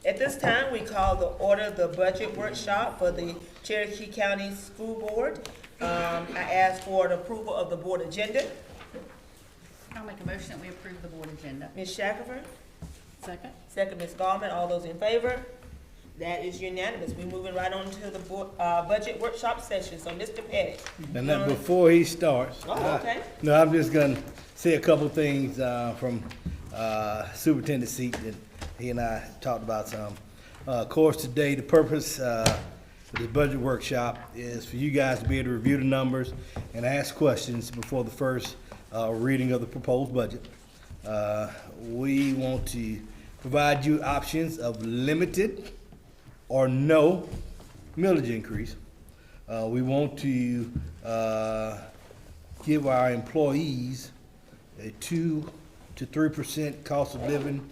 At this time, we call the order the budget workshop for the Cherokee County School Board. I ask for the approval of the board agenda. I'll make a motion that we approve the board agenda. Ms. Shackelford, Second. second Ms. Gallman, all those in favor? That is unanimous. We're moving right on to the budget workshop session. So, Mr. Pettit. And then before he starts, Oh, okay. no, I'm just gonna say a couple things from superintendent seat that he and I talked about some. Of course, today the purpose of the budget workshop is for you guys to be able to review the numbers and ask questions before the first reading of the proposed budget. We want to provide you options of limited or no millage increase. We want to give our employees a 2 to 3% cost of living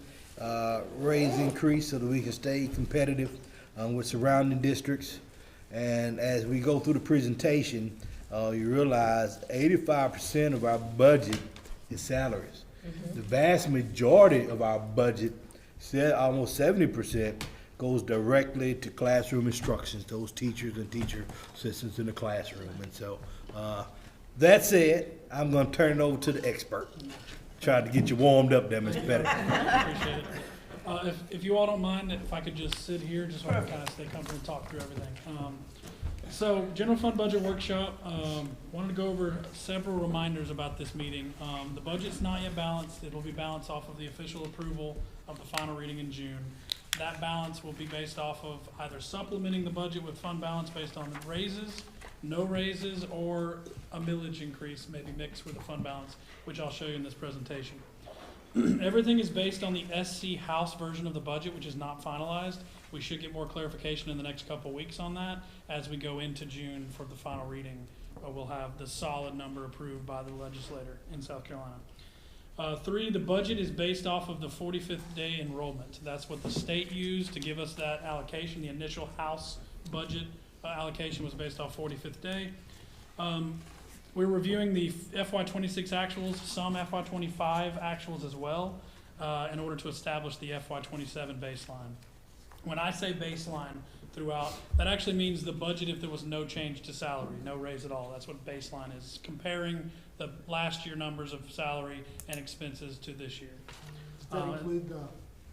raise increase so that we can stay competitive with surrounding districts. And as we go through the presentation, you realize 85% of our budget is salaries. The vast majority of our budget, almost 70%, goes directly to classroom instructions, those teachers and teacher assistants in the classroom. And so, that said, I'm gonna turn it over to the expert. Tried to get you warmed up there, Mr. Pettit. Appreciate it. If you all don't mind, if I could just sit here, just so I can kind of stay comfortable and talk through everything. So, general fund budget workshop, wanted to go over several reminders about this meeting. The budget's not yet balanced. It'll be balanced off of the official approval of the final reading in June. That balance will be based off of either supplementing the budget with fund balance based on raises, no raises, or a millage increase, maybe mixed with a fund balance, which I'll show you in this presentation. Everything is based on the SC House version of the budget, which is not finalized. We should get more clarification in the next couple weeks on that as we go into June for the final reading. We'll have the solid number approved by the legislator in South Carolina. 3, the budget is based off of the 45th day enrollment. That's what the state used to give us that allocation. The initial House budget allocation was based off 45th day. We're reviewing the FY26 actuals, some FY25 actuals as well, in order to establish the FY27 baseline. When I say baseline throughout, that actually means the budget if there was no change to salary, no raise at all. That's what baseline is, comparing the last year numbers of salary and expenses to this year. Does that include the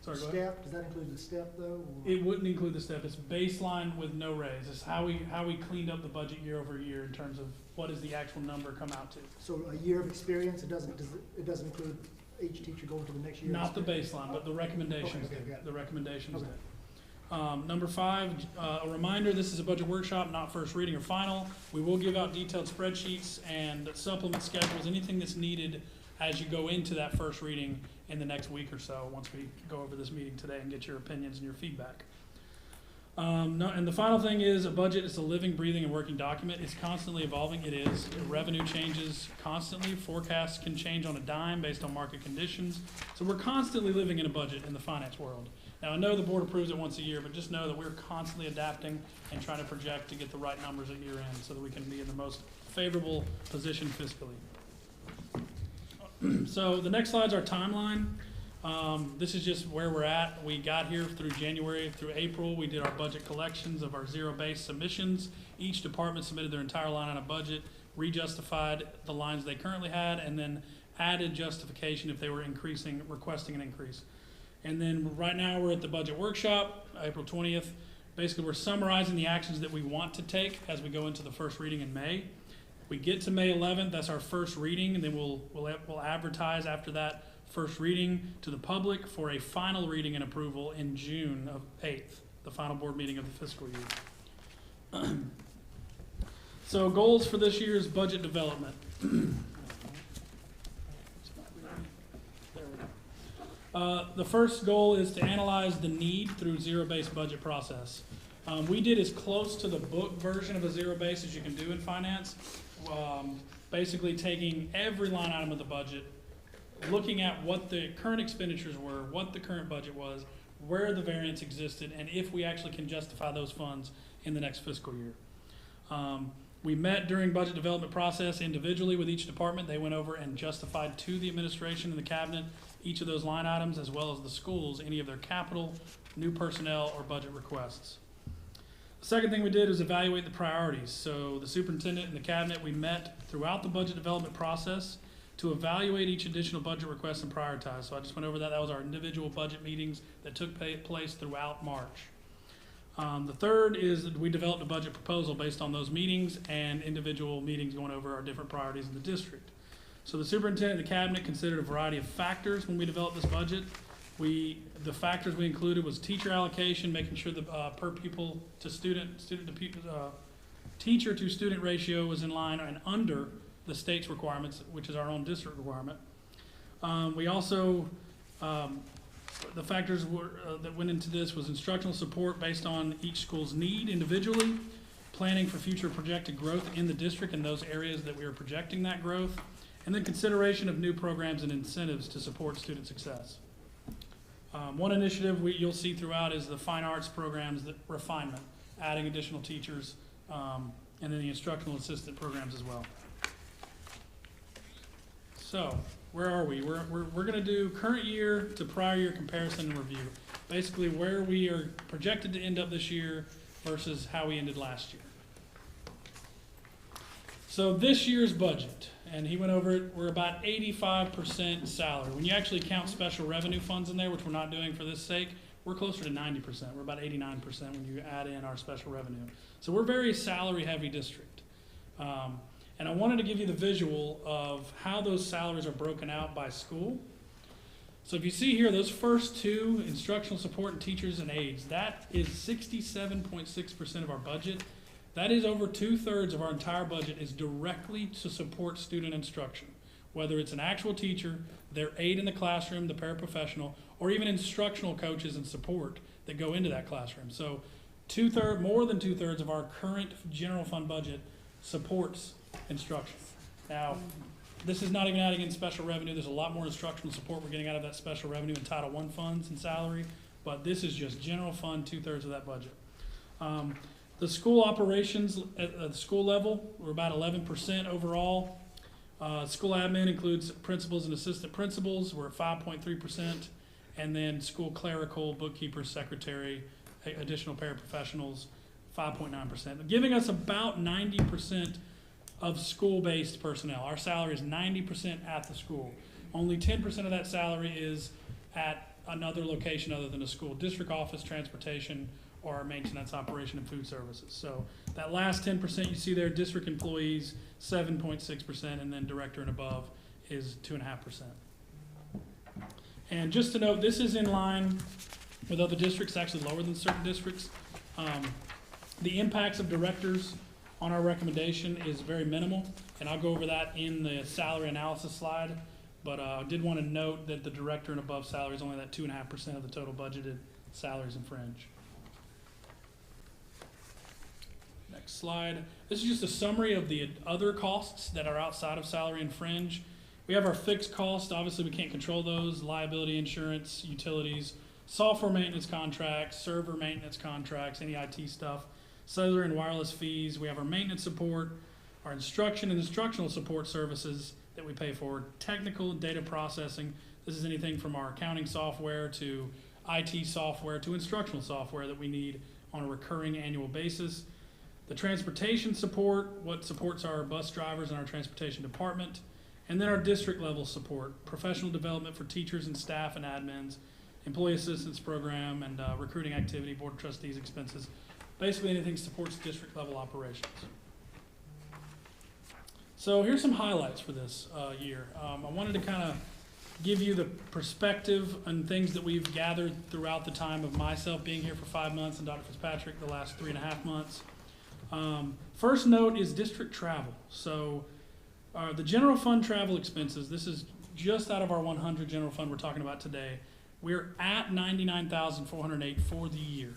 Sorry, go ahead. step? Does that include the step though? Or? It wouldn't include the step. It's baseline with no raise. It's how we cleaned up the budget year over year in terms of what does the actual number come out to. So a year of experience, it doesn't include each teacher going to the next year? Not the baseline, but the recommendations Okay, did. got it. The recommendations Okay. did. Number 5, a reminder, this is a budget workshop, not first reading or final. We will give out detailed spreadsheets and supplement schedules, anything that's needed as you go into that first reading in the next week or so, once we go over this meeting today and get your opinions and your feedback. And the final thing is, a budget is a living, breathing, and working document. It's constantly evolving. It is. Revenue changes constantly. Forecasts can change on a dime based on market conditions. So we're constantly living in a budget in the finance world. Now, I know the board approves it once a year, but just know that we're constantly adapting and trying to project to get the right numbers at year end so that we can be in the most favorable position fiscally. So the next slide's our timeline. This is just where we're at. We got here through January through April. We did our budget collections of our zero-based submissions. Each department submitted their entire line on a budget, rejustified the lines they currently had, and then added justification if they were requesting an increase. And then right now we're at the budget workshop, April 20th. Basically, we're summarizing the actions that we want to take as we go into the first reading in May. We get to May 11th, that's our first reading, and then we'll advertise after that first reading to the public for a final reading and approval in June of 8th, the final board meeting of the fiscal year. So goals for this year's budget development. The first goal is to analyze the need through zero-based budget process. We did as close to the book version of a zero-base as you can do in finance. Basically taking every line item of the budget, looking at what the current expenditures were, what the current budget was, where the variance existed, and if we actually can justify those funds in the next fiscal year. We met during budget development process individually with each department. They went over and justified to the administration and the cabinet each of those line items, as well as the schools, any of their capital new personnel, or budget requests. The second thing we did was evaluate the priorities. So the superintendent and the cabinet, we met throughout the budget development process to evaluate each additional budget request and prioritize. So I just went over that. That was our individual budget meetings that took place throughout March. The third is that we developed a budget proposal based on those meetings and individual meetings going over our different priorities in the district. So the superintendent and the cabinet considered a variety of factors when we developed this budget. The factors we included was teacher allocation, making sure the per pupil to teacher to student ratio was in line and under the state's requirements, which is our own district requirement. We also, the factors that went into this was instructional support based on each school's need individually, planning for future projected growth in the district in those areas that we are projecting that growth, and then consideration of new programs and incentives to support student success. One initiative you'll see throughout is the fine arts programs, that refinement, adding additional teachers, and then the instructional assistant programs as well. So, where are we? We're going to do current year to prior year comparison and review. Basically, where we are projected to end up this year versus how we ended last year. So this year's budget, and he went over it, we're about 85% salary. When you actually count special revenue funds in there, which we're not doing for this sake, we're closer to 90%. We're about 89% when you add in our special revenue. So we're a very salary heavy district. And I wanted to give you the visual of how those salaries are broken out by school. So if you see here, those first two, instructional support and teachers and aides, that is 67.6% of our budget. That is over 2/3 of our entire budget is directly to support student instruction, whether it's an actual teacher, their aide in the classroom, the paraprofessional, or even instructional coaches and support that go into that classroom. So more than 2/3 of our current general fund budget supports instruction. Now, this is not even adding in special revenue. There's a lot more instructional support we're getting out of that special revenue in Title I funds and salary, but this is just general fund, 2/3 of that budget. The school operations at the school level, we're about 11% overall. School admin includes principals and assistant principals, we're at 5.3%. And then school clerical, bookkeeper, secretary, additional paraprofessionals, 5.9%. Giving us about 90% of school-based personnel. Our salary is 90% at the school. Only 10% of that salary is at another location other than a school. District office, transportation, or our maintenance, operation, and food services. So that last 10% you see there, district employees, 7.6%, and then director and above is 2.5%. And just to note, this is in line with other districts, actually lower than certain districts. The impacts of directors on our recommendation is very minimal, and I'll go over that in the salary analysis slide, but I did want to note that the director and above salary is only that 2.5% of the total budgeted salaries and fringe. Next slide. This is just a summary of the other costs that are outside of salary and fringe. We have our fixed costs. Obviously, we can't control those. Liability insurance, utilities, software maintenance contracts, server maintenance contracts, any IT stuff, cellular and wireless fees. We have our maintenance support, our instruction and instructional support services that we pay for, technical data processing. This is anything from our accounting software to IT software to instructional software that we need on a recurring annual basis. The transportation support, what supports our bus drivers and our transportation department, and then our district level support, professional development for teachers and staff and admins, employee assistance program, and recruiting activity, board of trustees expenses. Basically anything supports district level operations. So here's some highlights for this year. I wanted to kind of give you the perspective and things that we've gathered throughout the time of myself being here for 5 months and Dr. Fitzpatrick the last 3.5 months. First note is district travel. So the general fund travel expenses, this is just out of our 100 general fund we're talking about today. We're at $99,408 for the year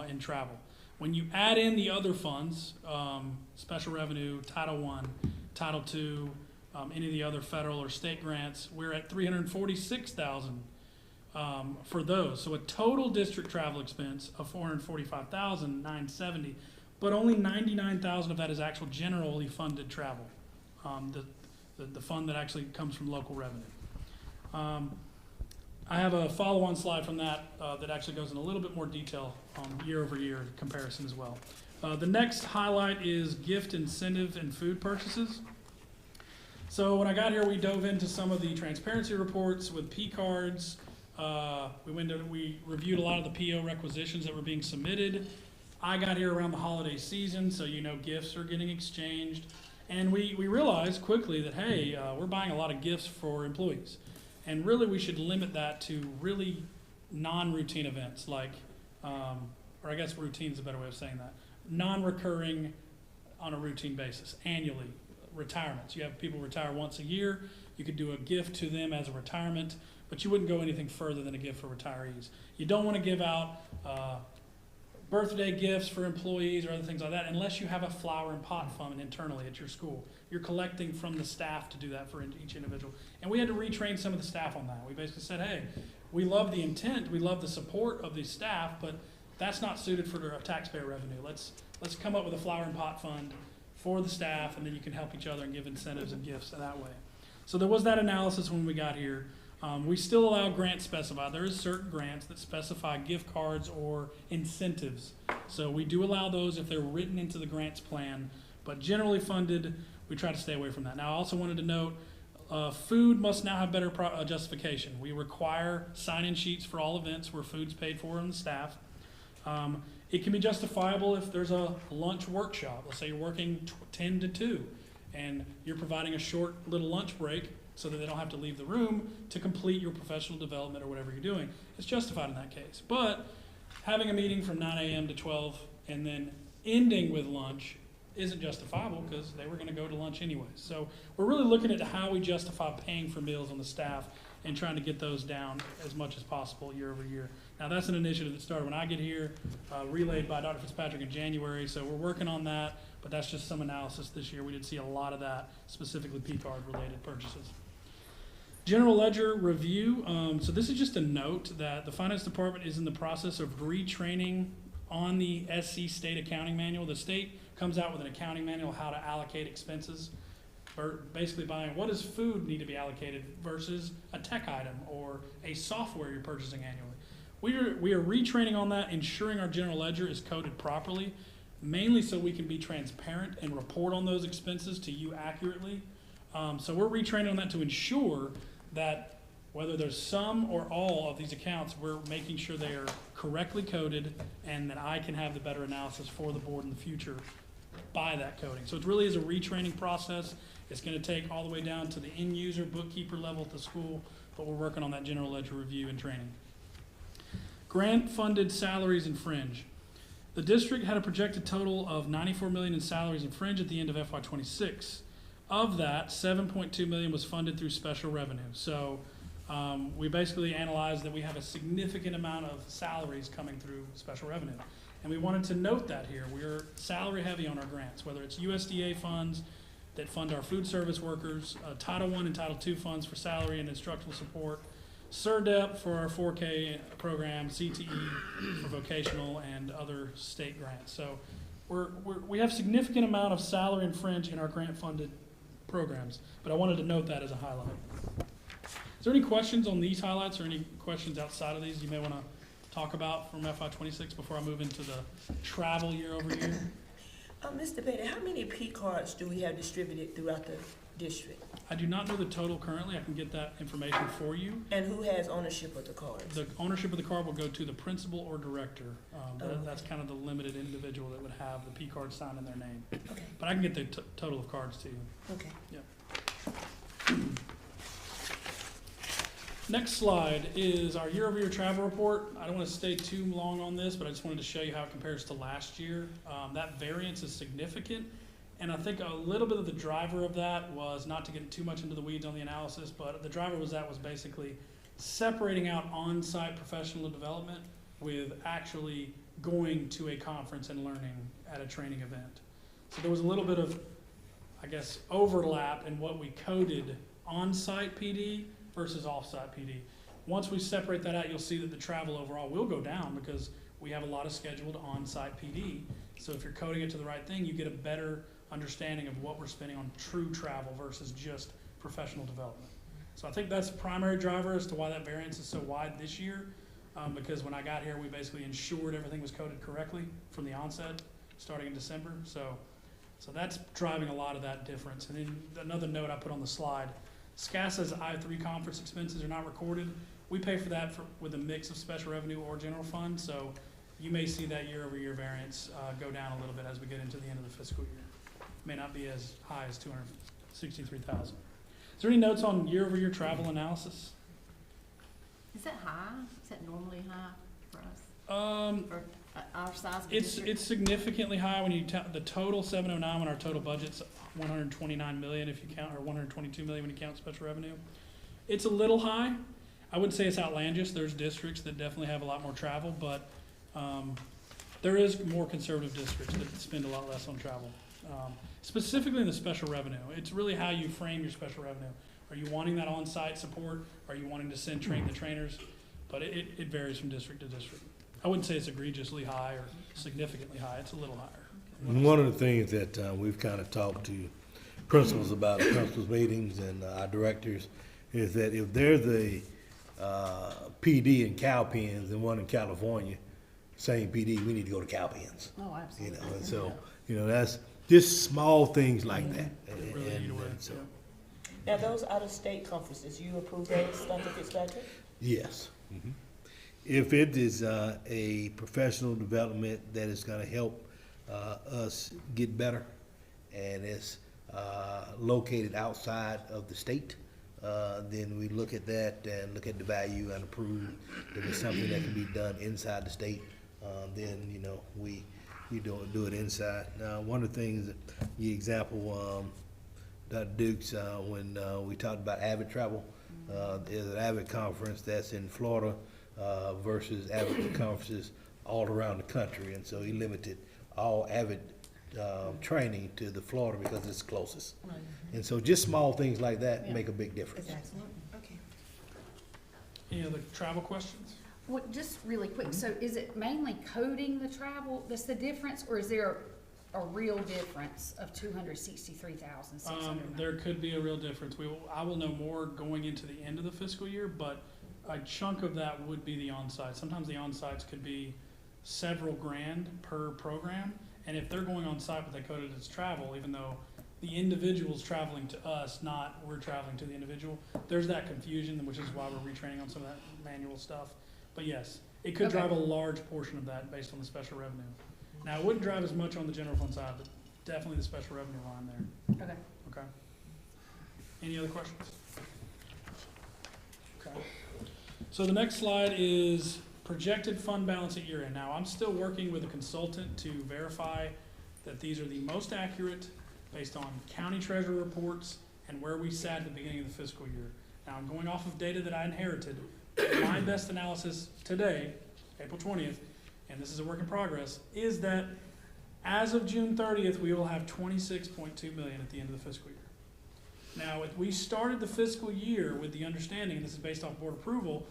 in travel. When you add in the other funds, special revenue, Title I, Title II, any of the other federal or state grants, we're at $346,000 for those. So a total district travel expense of $445,970, but only $99,000 of that is actual generally funded travel, the fund that actually comes from local revenue. I have a follow-on slide from that that actually goes in a little bit more detail on year-over-year comparison as well. The next highlight is gift incentive and food purchases. So when I got here, we dove into some of the transparency reports with P cards. We reviewed a lot of the PO requisitions that were being submitted. I got here around the holiday season, so gifts are getting exchanged. And we realized quickly that, hey, we're buying a lot of gifts for employees. And really we should limit that to really non-routine events like, or I guess routine is a better way of saying that, non-recurring on a routine basis, annually. Retirements, you have people retire once a year, you could do a gift to them as a retirement, but you wouldn't go anything further than a gift for retirees. You don't want to give out birthday gifts for employees or other things like that unless you have a flower and pot fund internally at your school. You're collecting from the staff to do that for each individual. And we had to retrain some of the staff on that. We basically said, hey, we love the intent, we love the support of the staff, but that's not suited for taxpayer revenue. Let's come up with a flower and pot fund for the staff, and then you can help each other and give incentives and gifts that way. So there was that analysis when we got here. We still allow grants specified. There is certain grants that specify gift cards or incentives. So we do allow those if they're written into the grants plan, but generally funded, we try to stay away from that. Now I also wanted to note, food must now have better justification. We require sign-in sheets for all events where food's paid for in the staff. It can be justifiable if there's a lunch workshop. Let's say you're working 10 to 2 and you're providing a short little lunch break so that they don't have to leave the room to complete your professional development or whatever you're doing. It's justified in that case. But having a meeting from 9 a.m. to 12 and then ending with lunch isn't justifiable because they were going to go to lunch anyway. So we're really looking at how we justify paying for meals on the staff and trying to get those down as much as possible year over year. Now that's an initiative that started when I get here, relayed by Dr. Fitzpatrick in January, so we're working on that, but that's just some analysis this year. We did see a lot of that, specifically P-card related purchases. General ledger review, so this is just a note that the finance department is in the process of retraining on the SC state accounting manual. The state comes out with an accounting manual how to allocate expenses, or basically buying what does food need to be allocated versus a tech item or a software you're purchasing annually. We are retraining on that, ensuring our general ledger is coded properly, mainly so we can be transparent and report on those expenses to you accurately. So we're retraining on that to ensure that whether there's some or all of these accounts, we're making sure they are correctly coded and that I can have the better analysis for the board in the future by that coding. So it really is a retraining process. It's going to take all the way down to the end user bookkeeper level at the school, but we're working on that general ledger review and training. Grant funded salaries and fringe. The district had a projected total of $94 million in salaries and fringe at the end of FY26. Of that, $7.2 million was funded through special revenue. So we basically analyzed that we have a significant amount of salaries coming through special revenue. And we wanted to note that here. We're salary heavy on our grants, whether it's USDA funds that fund our food service workers, Title I and Title II funds for salary and instructional support, SURDEP for our 4K program, CTE for vocational and other state grants. So we have significant amount of salary and fringe in our grant funded programs, but I wanted to note that as a highlight. Is there any questions on these highlights or any questions outside of these you may want to talk about from FY26 before I move into the travel year over year? Mr. Petty, how many P cards do we have distributed throughout the district? I do not know the total currently. I can get that information for you. And who has ownership of the cards? The ownership of the card will go to the principal or director. Okay. That's kind of the limited individual that would have the P card signed in their name. Okay. But I can get the total of cards to you. Okay. Yep. Next slide is our year-over-year travel report. I don't want to stay too long on this, but I just wanted to show you how it compares to last year. That variance is significant, and I think a little bit of the driver of that was, not to get too much into the weeds on the analysis, but the driver was basically separating out on-site professional development with actually going to a conference and learning at a training event. So there was a little bit of, I guess, overlap in what we coded on-site PD versus off-site PD. Once we separate that out, you'll see that the travel overall will go down because we have a lot of scheduled on-site PD. So if you're coding it to the right thing, you get a better understanding of what we're spending on true travel versus just professional development. So I think that's the primary driver as to why that variance is so wide this year. Because when I got here, we basically ensured everything was coded correctly from the onset, starting in December. So that's driving a lot of that difference. And then another note I put on the slide, SCASA's I-3 conference expenses are not recorded. We pay for that with a mix of special revenue or general fund. So you may see that year-over-year variance go down a little bit as we get into the end of the fiscal year. May not be as high as 263,000. Is there any notes on year-over-year travel analysis? Is that high? Is that normally high for us? For our size of It's district? significantly high when you the total 709 when our total budget's 129 million if you count, or 122 million when you count special revenue. It's a little high. I wouldn't say it's outlandish. There's districts that definitely have a lot more travel, but there is more conservative districts that spend a lot less on travel. Specifically in the special revenue. It's really how you frame your special revenue. Are you wanting that on-site support? Are you wanting to train the trainers? But it varies from district to district. I wouldn't say it's egregiously high or significantly high. It's a little higher. One of the things that we've kind of talked to principals about, principals meetings and our directors, is that if there's a PD in Cowpens and one in California, same PD, we need to go to Cowpens. Oh, absolutely. And so, that's just small things like that. It really eat away. So, Now, those out-of-state conferences, you approve those, Dr. Fitzpatrick? yes. If it is a professional development that is gonna help us get better, and it's located outside of the state, then we look at that and look at the value and approve. If it's something that can be done inside the state, then, we do it inside. Now, one of the things, the example, Dr. Dukes, when we talked about Avid travel, there's an Avid conference that's in Florida versus Avid conferences all around the country, and so he limited all Avid training to the Florida because it's closest. And so just small things like that Yeah. make a big difference. Absolutely. Okay. Any other travel questions? Well, just really quick, so is it mainly coding the travel that's the difference, or is there a real difference of 263,600? There could be a real difference. I will know more going into the end of the fiscal year, but a chunk of that would be the on-site. Sometimes the on-sites could be several grand per program, and if they're going on-site but they coded as travel, even though the individual's traveling to us, not we're traveling to the individual, there's that confusion, which is why we're retraining on some of that manual stuff. But yes, it could Okay. drive a large portion of that based on the special revenue. Now, it wouldn't drive as much on the general fund side, but definitely the special revenue line there. Okay. Okay. Any other questions? Okay. So the next slide is projected fund balance at year end. Now, I'm still working with a consultant to verify that these are the most accurate based on county treasurer reports and where we sat at the beginning of the fiscal year. Now, I'm going off of data that I inherited. My best analysis today, April 20th, and this is a work in progress, is that as of June 30th, we will have 26.2 million at the end of the fiscal year. Now, if we started the fiscal year with the understanding, and this is based off board approval,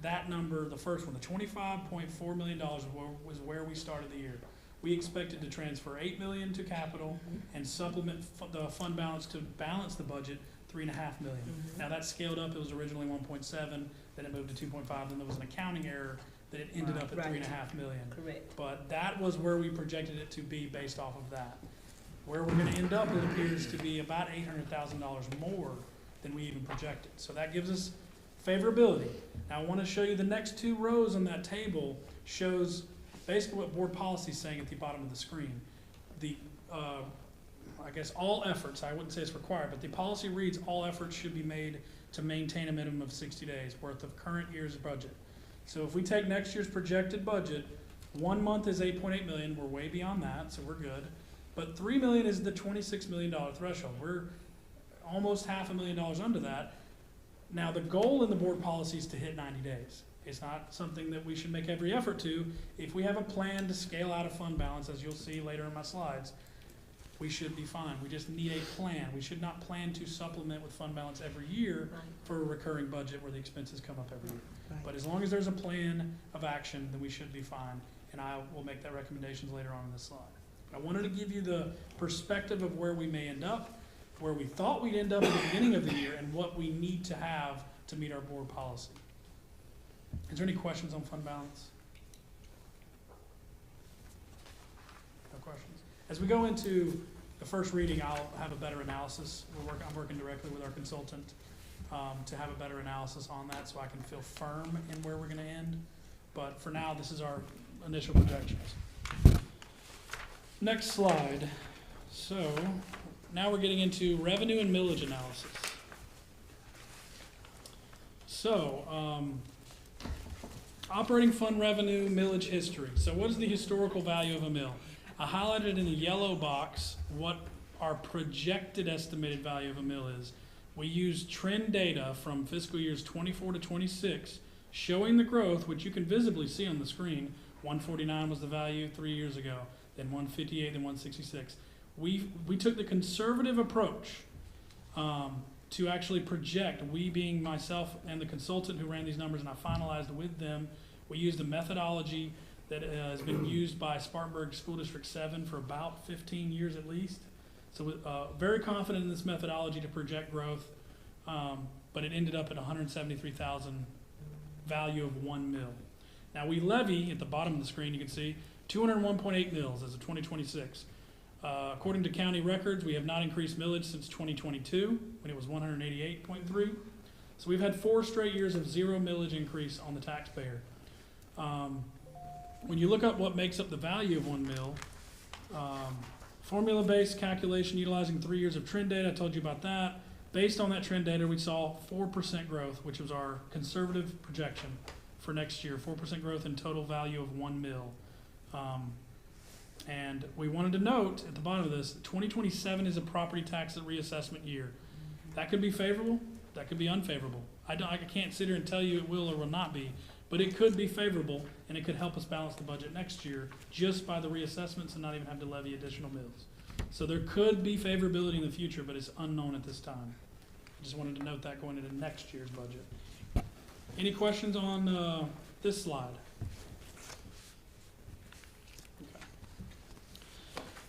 that number, the first one, the $25.4 million was where we started the year. We expected to transfer 8 million to capital and supplement the fund balance to balance the budget 3.5 million. Now that's scaled up. It was originally 1.7, then it moved to 2.5, then there was an accounting error that it ended up at Right. 3.5 million. Correct. But that was where we projected it to be based off of that. Where we're gonna end up, it appears to be about $800,000 more than we even projected. So that gives us favorability. Now I wanna show you the next two rows on that table shows basically what board policy is saying at the bottom of the screen. The, I guess all efforts, I wouldn't say it's required, but the policy reads all efforts should be made to maintain a minimum of 60 days worth of current year's budget. So if we take next year's projected budget, 1 month is 8.8 million, we're way beyond that, so we're good. But 3 million is the $26 million threshold. We're almost $500,000 under that. Now the goal in the board policy is to hit 90 days. It's not something that we should make every effort to. If we have a plan to scale out a fund balance, as you'll see later in my slides, we should be fine. We just need a plan. We should not plan to supplement with fund balance every year for a recurring budget where the expenses come up every year. Right. But as long as there's a plan of action, then we should be fine. And I will make that recommendations later on in this slide. But I wanted to give you the perspective of where we may end up. where we thought we'd end up at the beginning of the year and what we need to have to meet our board policy. Is there any questions on fund balance? No questions? As we go into the first reading, I'll have a better analysis. I'm working directly with our consultant to have a better analysis on that so I can feel firm in where we're gonna end. But for now, this is our initial projections. Next slide. So now we're getting into revenue and millage analysis. So, operating fund revenue, millage history. So what is the historical value of a mill? I highlighted in the yellow box what our projected estimated value of a mill is. We use trend data from fiscal years 24 to 26, showing the growth, which you can visibly see on the screen. 149 was the value 3 years ago, then 158, then 166. We took the conservative approach to actually project, we being myself and the consultant who ran these numbers, and I finalized with them. We used a methodology that has been used by Spartanburg School District 7 for about 15 years at least. So very confident in this methodology to project growth, but it ended up at 173,000 value of 1 mill. Now we levy, at the bottom of the screen you can see, 201.8 mills as of 2026. According to county records, we have not increased millage since 2022, when it was 188.3. So we've had 4 straight years of 0 millage increase on the taxpayer. When you look up what makes up the value of 1 mill, formula-based calculation utilizing 3 years of trend data, I told you about that. Based on that trend data, we saw 4% growth, which was our conservative projection for next year, 4% growth in total value of 1 mill. And we wanted to note at the bottom of this, 2027 is a property tax reassessment year. That could be favorable, that could be unfavorable. I can't sit here and tell you it will or will not be, but it could be favorable and it could help us balance the budget next year just by the reassessments and not even have to levy additional mills. So there could be favorability in the future, but it's unknown at this time. I just wanted to note that going into next year's budget. Any questions on this slide?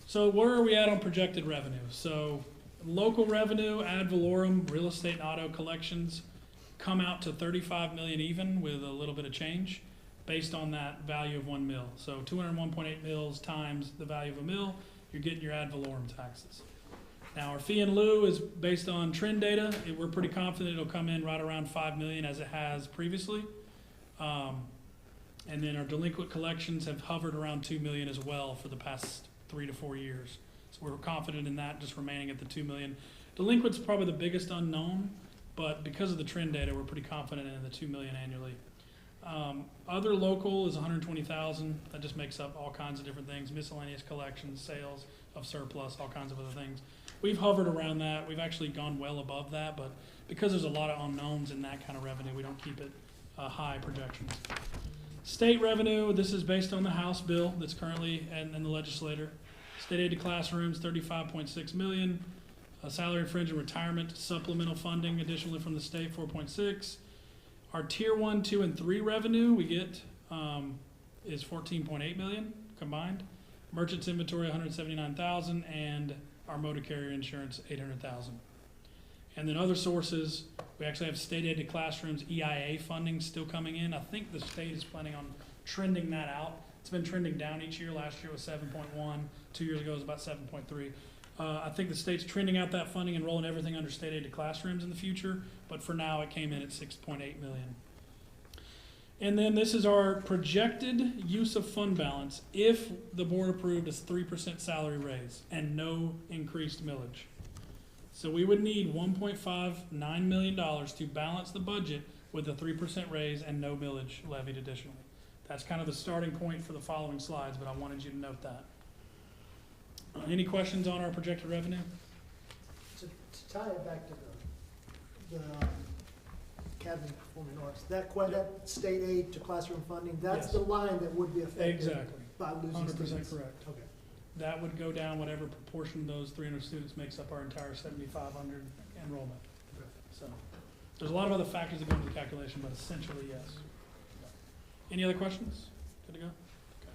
So where are we at on projected revenue? So local revenue, ad valorem, real estate and auto collections come out to 35 million even with a little bit of change based on that value of 1 mill. So 201.8 mills times the value of a mill, you're getting your ad valorem taxes. Now our fee in lieu is based on trend data. We're pretty confident it'll come in right around 5 million as it has previously. And then our delinquent collections have hovered around 2 million as well for the past 3 to 4 years. So we're confident in that just remaining at the 2 million. Delinquent's probably the biggest unknown, but because of the trend data, we're pretty confident in the 2 million annually. Other local is 120,000. That just makes up all kinds of different things, miscellaneous collections, sales of surplus, all kinds of other things. We've hovered around that. We've actually gone well above that, but because there's a lot of unknowns in that kind of revenue, we don't keep it high projections. State revenue, this is based on the House bill that's currently in the legislature. State aid to classrooms, 35.6 million. Salary and fringe and retirement supplemental funding additionally from the state, 4.6. Our tier 1, 2, and 3 revenue we get is 14.8 million combined. Merchants inventory, 179,000, and our motor carrier insurance, 800,000. And then other sources, we actually have state aid to classrooms, EIA funding still coming in. I think the state is planning on trending that out. It's been trending down each year. Last year was 7.1. 2 years ago it was about 7.3. I think the state's trending out that funding and rolling everything under state aid to classrooms in the future, but for now it came in at 6.8 million. And then this is our projected use of fund balance if the board approved a 3% salary raise and no increased millage. So we would need $1.59 million to balance the budget with a 3% raise and no millage levied additionally. That's kind of the starting point for the following slides, but I wanted you to note that. Any questions on our projected revenue? To tie it back to the Academy of Performing Arts, that state aid to classroom funding, that's Yes. the line that would be affected Exactly. by losing 100% students. correct. Okay. That would go down whatever proportion of those 300 students makes up our entire 7,500 enrollment. Okay. So there's a lot of other factors that go into the calculation, but essentially yes. Any other questions? Good to go? Okay.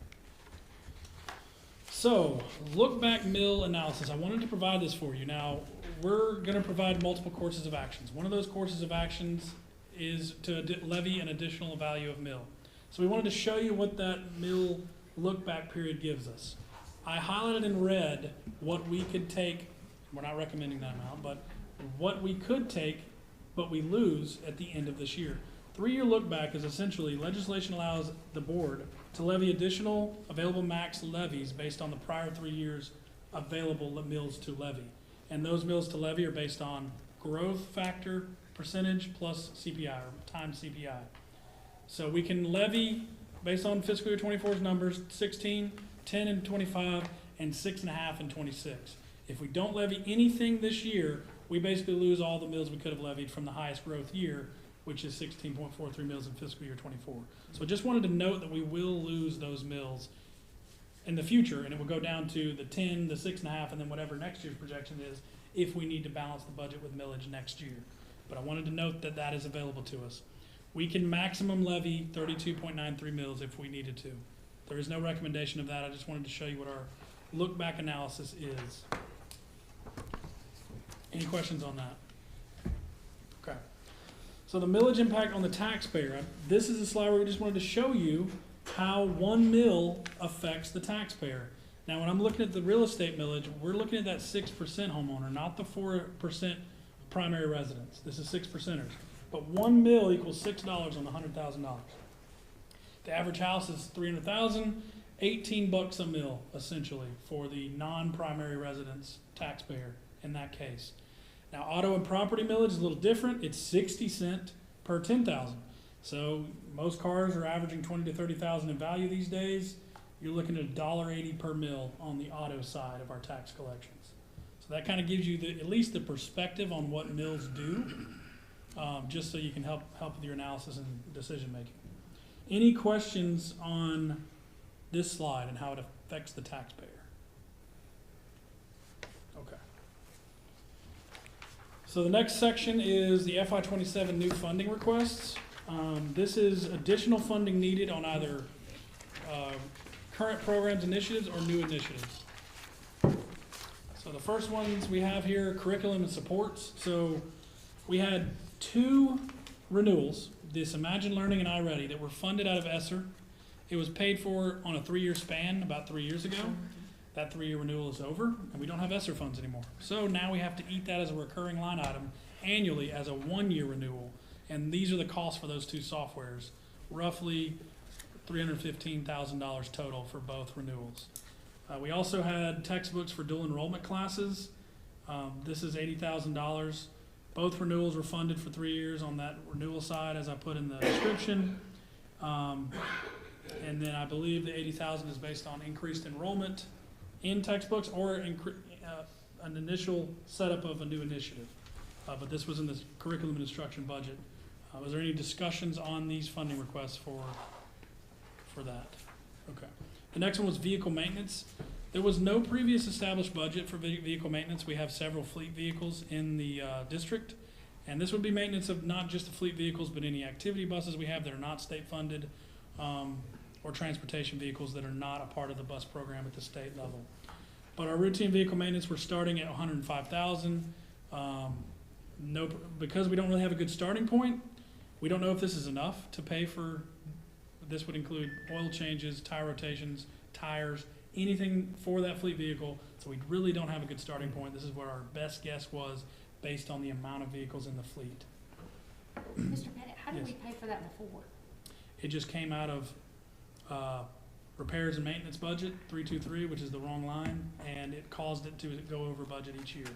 So look back mill analysis. I wanted to provide this for you. Now, we're gonna provide multiple courses of actions. One of those courses of actions is to levy an additional value of mill. So we wanted to show you what that mill look-back period gives us. I highlighted in red what we could take, we're not recommending that amount, but what we could take, but we lose at the end of this year. 3-year look-back is essentially legislation allows the board to levy additional available max levies based on the prior 3 years available mills to levy. And those mills to levy are based on growth factor, percentage plus CPI, or times CPI. So we can levy, based on fiscal year 24's numbers, 16, 10 and 25, and 6.5 and 26. If we don't levy anything this year, we basically lose all the mills we could have levied from the highest growth year, which is 16.43 mills in fiscal year 24. So I just wanted to note that we will lose those mills in the future, and it will go down to the 10, the 6.5, and then whatever next year's projection is, if we need to balance the budget with millage next year. But I wanted to note that that is available to us. We can maximum levy 32.93 mills if we needed to. There is no recommendation of that. I just wanted to show you what our look-back analysis is. Any questions on that? Okay. So the millage impact on the taxpayer. This is a slide where we just wanted to show you how 1 mill affects the taxpayer. Now, when I'm looking at the real estate millage, we're looking at that 6% homeowner, not the 4% primary residence. This is 6%ers. But 1 mill equals $6 on $100,000. The average house is $300,000, $18 a mill, essentially, for the non-primary residence taxpayer in that case. Now, auto and property millage is a little different. It's 60 cents per 10,000. So most cars are averaging 20 to 30,000 in value these days. You're looking at $1.80 per mill on the auto side of our tax collections. So that kind of gives you at least the perspective on what mills do, just so you can help with your analysis and decision making. Any questions on this slide and how it affects the taxpayer? Okay. So the next section is the FY27 new funding requests. This is additional funding needed on either current programs, initiatives, or new initiatives. So the first ones we have here, curriculum and supports. So we had 2 renewals, this Imagine Learning and iReady, that were funded out of ESSER. It was paid for on a 3-year span about 3 years ago. That 3-year renewal is over, and we don't have ESSER funds anymore. So now we have to eat that as a recurring line item annually as a 1-year renewal. And these are the costs for those 2 softwares, roughly $315,000 total for both renewals. We also had textbooks for dual enrollment classes. This is $80,000. Both renewals were funded for 3 years on that renewal side, as I put in the description. And then I believe the $80,000 is based on increased enrollment in textbooks or an initial setup of a new initiative. But this was in the curriculum and instruction budget. Was there any discussions on these funding requests for that? Okay. The next one was vehicle maintenance. There was no previous established budget for vehicle maintenance. We have several fleet vehicles in the district, and this would be maintenance of not just the fleet vehicles, but any activity buses we have that are not state funded, or transportation vehicles that are not a part of the bus program at the state level. But our routine vehicle maintenance, we're starting at $105,000. Because we don't really have a good starting point, we don't know if this is enough to pay for. This would include oil changes, tire rotations, tires, anything for that fleet vehicle. So we really don't have a good starting point. This is what our best guess was based on the amount of vehicles in the fleet. Mr. Pettit, how did Yes. we pay for that before? It just came out of repairs and maintenance budget, 323, which is the wrong line, and it caused it to go over budget each year.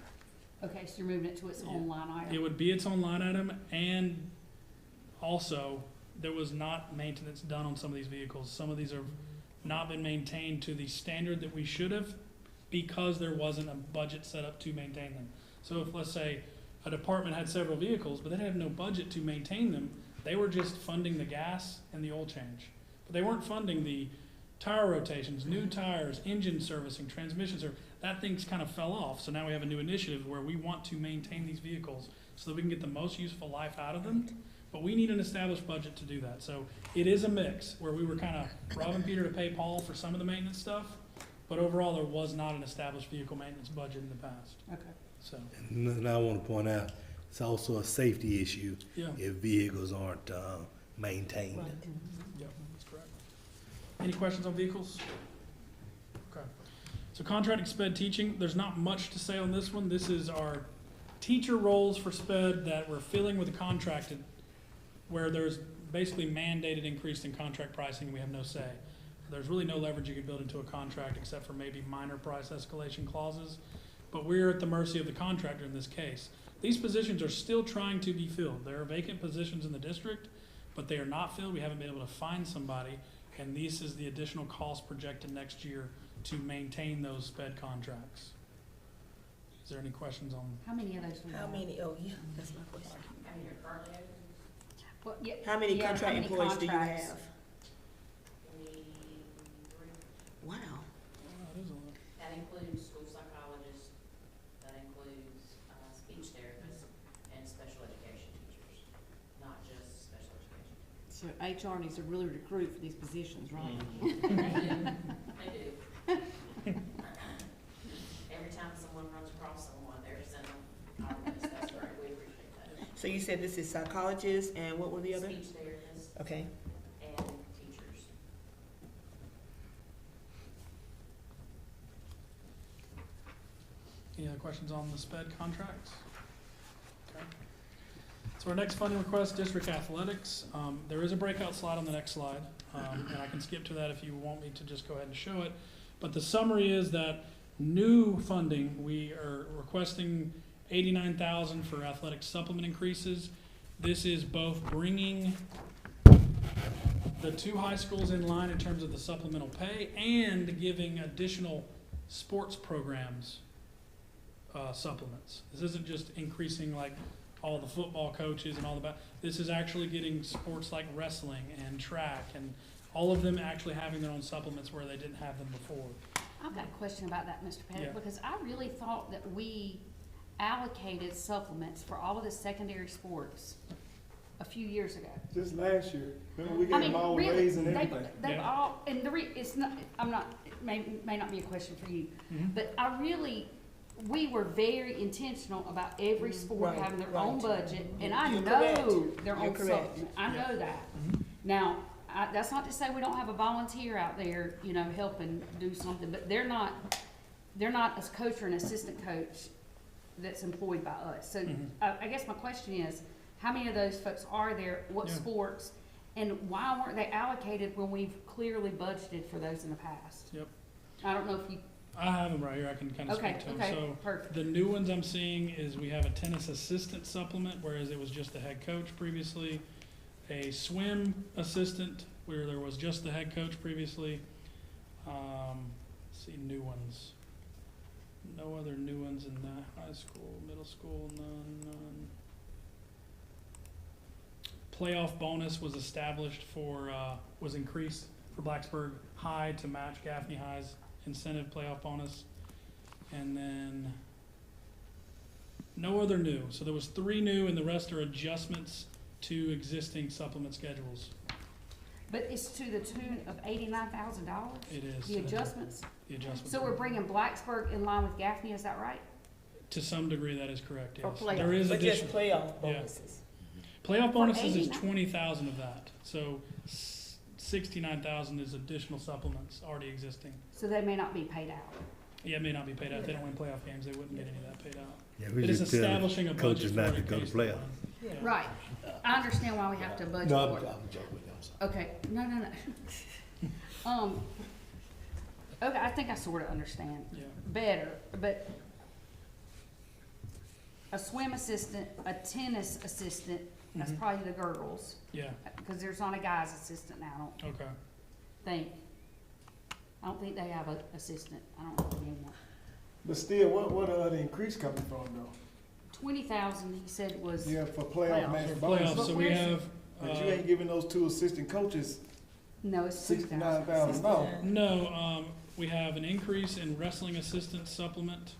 Okay, so you're moving it to its own line It item. would be its own line item, and also there was not maintenance done on some of these vehicles. Some of these have not been maintained to the standard that we should have because there wasn't a budget set up to maintain them. So if, let's say, a department had several vehicles, but they had no budget to maintain them, they were just funding the gas and the oil change. But they weren't funding the tire rotations, new tires, engine servicing, transmission service. That thing's kind of fell off. So now we have a new initiative where we want to maintain these vehicles so that we can get the most useful life out of them. But we need an established budget to do that. So it is a mix where we were kind of robbing Peter to pay Paul for some of the maintenance stuff. But overall, there was not an established vehicle maintenance budget in the past. Okay. So, And I want to point out, it's also a safety issue yeah, if vehicles aren't maintained. yeah, that's correct. Any questions on vehicles? Okay. So contract sped teaching, there's not much to say on this one. This is our teacher roles for sped that we're filling with a contracted, where there's basically mandated increase in contract pricing, we have no say. There's really no leverage you can build into a contract except for maybe minor price escalation clauses, but we're at the mercy of the contractor in this case. These positions are still trying to be filled. There are vacant positions in the district, but they are not filled. We haven't been able to find somebody, and this is the additional cost projected next year to maintain those sped contracts. Is there any questions on? How many of those do we How have? many, oh, yeah, that's my question. Well, yeah, How many yeah, contract employees do you contracts? have? Wow. That is a lot. That includes school psychologists, that includes speech therapists, and special education teachers, not just special education. So HR needs to really recruit for these positions, right? They do. Every time someone runs across someone, they're sending them our list. That's great, we appreciate that. So you said this is psychologists and what were the other? Speech therapists Okay. and teachers. Any other questions on the sped contracts? Okay. So our next funding request, district athletics. There is a breakout slide on the next slide, and I can skip to that if you want me to just go ahead and show it. But the summary is that new funding, we are requesting $89,000 for athletic supplement increases. This is both bringing the two high schools in line in terms of the supplemental pay and giving additional sports programs supplements. This isn't just increasing like all the football coaches and all the this is actually getting sports like wrestling and track and all of them actually having their own supplements where they didn't have them before. I've got a question about that, Mr. Pettit, Yeah. because I really thought that we allocated supplements for all of the secondary sports a few years ago. Just last year, remember we I gave mean, them all really, raise and they've, everything. they've Yeah. all, and it's not, I'm not, it may not be a question for you, Mhm. but we were very intentional about every sport Right, having their right. own budget, and I You're know correct. their You're own correct. supplement, I Yeah. know that. Mhm. Now, that's not to say we don't have a volunteer out there, you know, helping do something, but they're not a coach or an assistant coach that's employed by us. So Mhm. I guess my question is, how many of those folks are there, what Yeah. sports, and why weren't they allocated when we've clearly budgeted for those in the past? Yep. I don't know if you, I have them right here, I can kind of okay, speak to them. okay, So perfect. the new ones I'm seeing is we have a tennis assistant supplement, whereas it was just the head coach previously. A swim assistant, where there was just the head coach previously. Let's see, new ones. No other new ones in that high school, middle school, none. Playoff bonus was established was increased for Blacksburg High to match Gaffney High's incentive playoff bonus. And then no other new. So there was 3 new and the rest are adjustments to existing supplement schedules. But it's to the tune of $89,000? It is. The adjustments? The adjustments. So we're bringing Blacksburg in line with Gaffney, is that right? To some degree, that is correct, For yes. playoff. There is But just additional. playoff bonuses. Playoff bonuses is 89. 20,000 of that. So 69,000 is additional supplements already existing. So they may not be paid out. Yeah, it may not be paid out. If they don't win playoff games, they wouldn't get any of that paid out. Yeah, But we it's just tell establishing a budget coaches for not it to in go to case they playoff. win. Yeah. Right. I understand why we have to budget No, for I'm it. joking, I'm sorry. Okay, no. Okay, I think I sort of understand Yeah. better, but a swim assistant, a tennis assistant, that's Mhm. probably the girls, Yeah, because there's not a guy's assistant now, I don't okay. think. I don't think they have an assistant, I don't know anymore. But still, what are the increase coming from though? 20,000, he said was, Yeah, for playoff Playoffs. match For bonus. playoffs, But so we where's- have, But you ain't giving those 2 assistant coaches no, it's 2,000. $69,000. no, we have an increase in wrestling assistant supplement,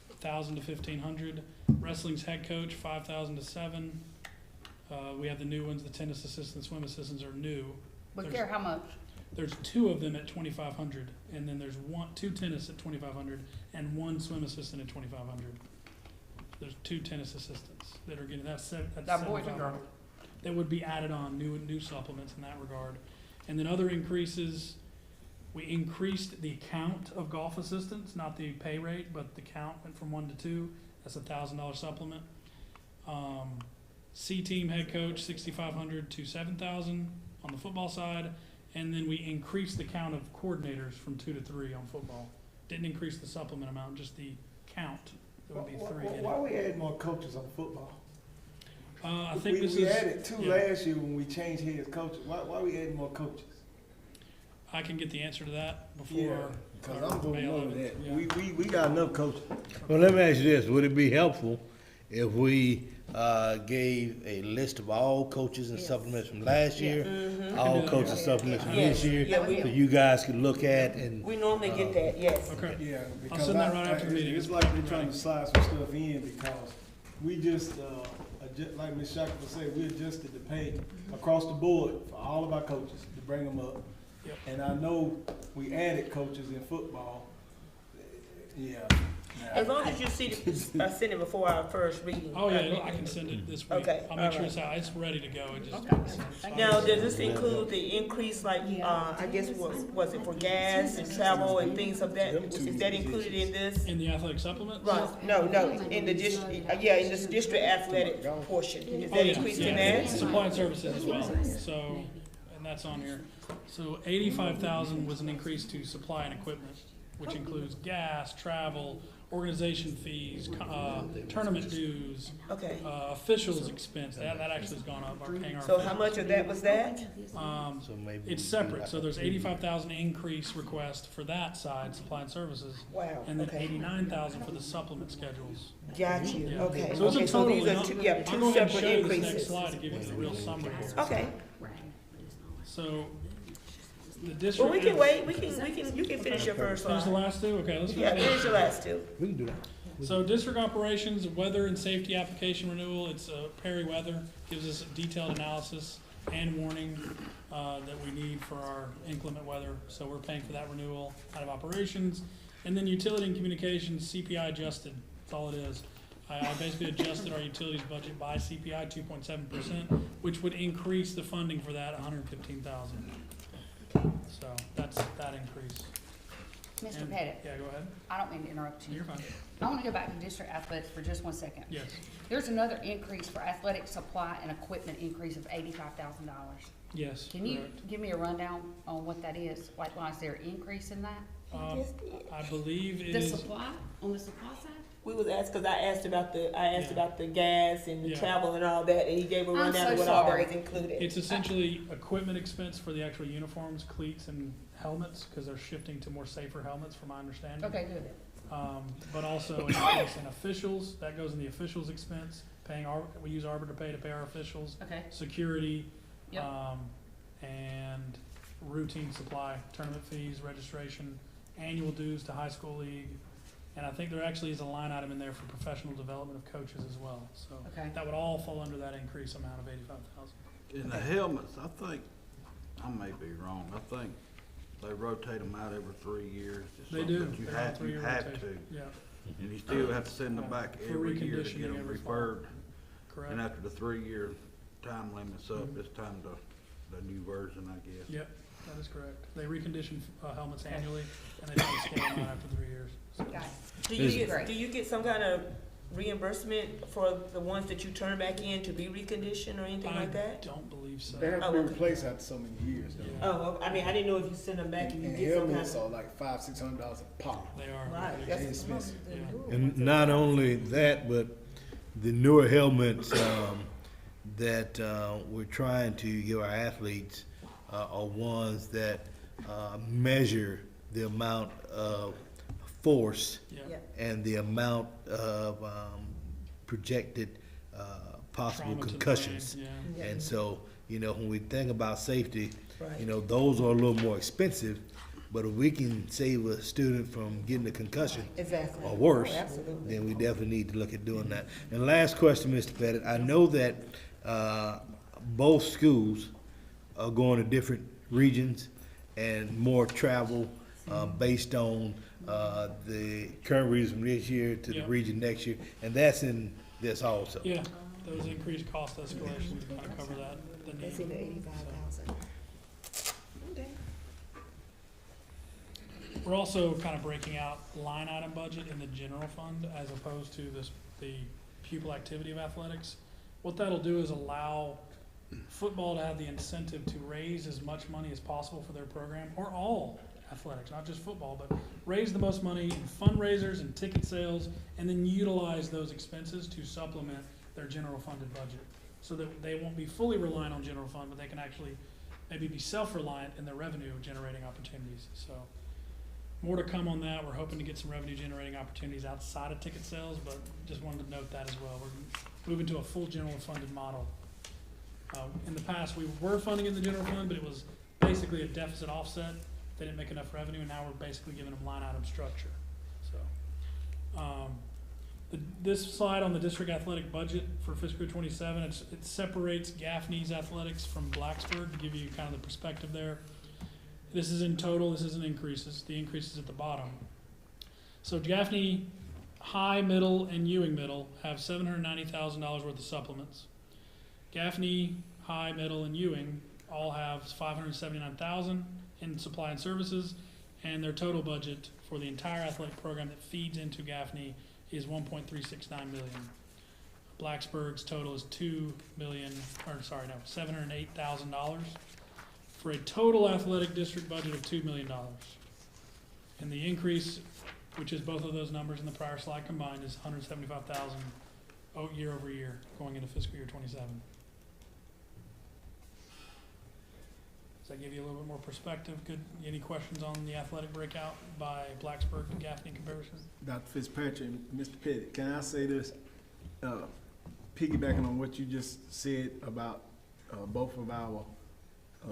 1,000 to 1,500. Wrestling's head coach, 5,000 to 7. We have the new ones, the tennis assistants, swim assistants are new. But care how much? There's 2 of them at 2,500, and then there's 2 tennis at 2,500, and 1 swim assistant at 2,500. there's 2 tennis assistants that are getting, that's Now, boys and $7,500. girls. That would be added on, new supplements in that regard. And then other increases, we increased the count of golf assistants, not the pay rate, but the count went from 1 to 2. That's $1,000 supplement. C-team head coach, 6,500 to 7,000 on the football side. And then we increased the count of coordinators from 2 to 3 on football. Didn't increase the supplement amount, just the count. There would be 3. Why we add more coaches on football? I think We this is. added 2 yeah. last year when we changed head coaches. Why we adding more coaches? I can get the answer to that Yeah, before. cause our I'm voting May no to 11th. that. Yeah. We got enough coaches. Well, let me ask you this, would it be helpful if we, gave a list of all coaches and supplements from last year? All coaches supplements from this year, Yeah, we- so you guys could look at and, We normally get that, yes. Okay. Yeah, because send that right after the meeting. It's like they're trying to slide some stuff in because we just, like Ms. Shackelford said, we adjusted the pay across the board for all of our coaches to bring them up. Yep. And I know we added coaches in football. Yeah. As long as you send it before our first reading. Oh, yeah, I can send it this week. Okay, I'll make sure alright. it's out. It's ready to go. It just. Now, does this include the increase, like, I guess, was it for gas and travel and things of that? Is that included in this? In the athletic supplements? Right, no, in the district, yeah, in this district athletic portion, is Oh, that yeah, increased in yeah. that? Supply and services as well. So, and that's on here. So 85,000 was an increase to supply and equipment, which includes gas, travel, organization fees, tournament dues, Okay, officials expense. That actually has gone up. Our paying our so how officials. much of that was that? so maybe. It's separate, so there's 85,000 increase request for that side, supply and services, Wow, and then okay, 89,000 for the supplement schedules. got you, Yeah. okay, So it's a okay, so total, these are I'll two, go yeah, ahead two and separate show you this next increases. slide to give you the real summary here. Okay, So, the well, district. we can wait, you can finish your first Finish the slide. last two, okay, let's Yeah, finish finish your last two. We can do that. So district operations, weather and safety application renewal, it's Perry Weather, gives us a detailed analysis and warning that we need for our inclement weather. So we're paying for that renewal out of operations. And then utility and communications, CPI adjusted, that's all it is. I basically adjusted our utilities budget by CPI 2.7%, which would increase the funding for that 115,000. So that's that increase. Mr. And- Pettit, Yeah, go ahead. I don't mean to interrupt you. You're fine. I want to go back to district athletics for just 1 second. Yes. There's another increase for athletic supply and equipment increase of $85,000. Yes, Can you correct. give me a rundown on what that is? Like, why is there an increase in that? I believe it The is. supply, on the supply side? We was asked, cause I asked about the gas and the Yeah. travel and all that, and he gave a I'm rundown so of what all that sorry. was included. It's essentially equipment expense for the actual uniforms, cleats, and helmets, because they're shifting to more safer helmets, from my understanding. Okay, good. But also an increase in officials, that goes in the officials expense, we use Arbiter Pay to pay our officials, Okay, security, Yep. and routine supply, tournament fees, registration, annual dues to high school league. And I think there actually is a line item in there for professional development of coaches as well, so. okay. That would all fall under that increase amount of 85,000. In the helmets, I think, I may be wrong, I think they rotate them out every 3 years. It's They something do. that You They're on have, you three-year have to, rotation. Yeah, and you still have to send them back For every year to reconditioning get them every fall. referred. correct. And after the 3-year time limit's up, Mhm. it's time to, the new version, I guess. Yep, that is correct. They recondition helmets annually, and they try to scale them out after 3 years. So- Got it. Do you get some kind of reimbursement for the ones that you turn back in to be reconditioned or anything like I that? don't believe so. They have to Oh, be okay. replaced after so many years, though. Yeah. Oh, well, I mean, I didn't know if you send them back and you And get some kind helmets of. are like $500-600 a pop. They are. Right, They're that's expensive. Yeah. And not only that, but the newer helmets, that, we're trying to give our athletes, are ones that, measure the amount of force Yeah. Yeah. and the amount of, projected, possible Trauma to the concussions. brain, Yeah. And so, when we think about safety, Right. those are a little more expensive, but if we can save a student from getting a concussion Exactly. or worse, Oh, absolutely. then we definitely need to look at doing that. And last question, Mr. Pettit, I know that, both schools are going to different regions and more travel based on, the current region from this year to the Yeah. region next year, and that's in this also. Yeah, those increased cost escalations kind of cover that, the need. That's in the 85,000. Okay. We're also kind of breaking out line item budget in the general fund as opposed to the pupil activity of athletics. What that'll do is allow football to have the incentive to raise as much money as possible for their program, or all athletics, not just football, but raise the most money in fundraisers and ticket sales, and then utilize those expenses to supplement their general funded budget. So that they won't be fully reliant on general fund, but they can actually maybe be self-reliant in their revenue generating opportunities. So more to come on that. We're hoping to get some revenue generating opportunities outside of ticket sales, but just wanted to note that as well. We're moving to a full general funded model. In the past, we were funding in the general fund, but it was basically a deficit offset. They didn't make enough revenue, and now we're basically giving them line item structure. So, this slide on the district athletic budget for fiscal year 27, it separates Gaffney's athletics from Blacksburg to give you kind of the perspective there. This is in total, this isn't increases. The increase is at the bottom. So Gaffney High, Middle, and Ewing Middle have $790,000 worth of supplements. Gaffney, High, Middle, and Ewing all have $579,000 in supply and services, and their total budget for the entire athletic program that feeds into Gaffney is $1.369 million. Blacksburg's total is $708,000 for a total athletic district budget of $2 million. And the increase, which is both of those numbers in the prior slide combined, is $175,000 year over year going into fiscal year 27. Does that give you a little bit more perspective? Good. Any questions on the athletic breakout by Blacksburg and Gaffney comparison? Dr. Fitzpatrick, Mr. Pettit, can I say this? Piggybacking on what you just said about both of our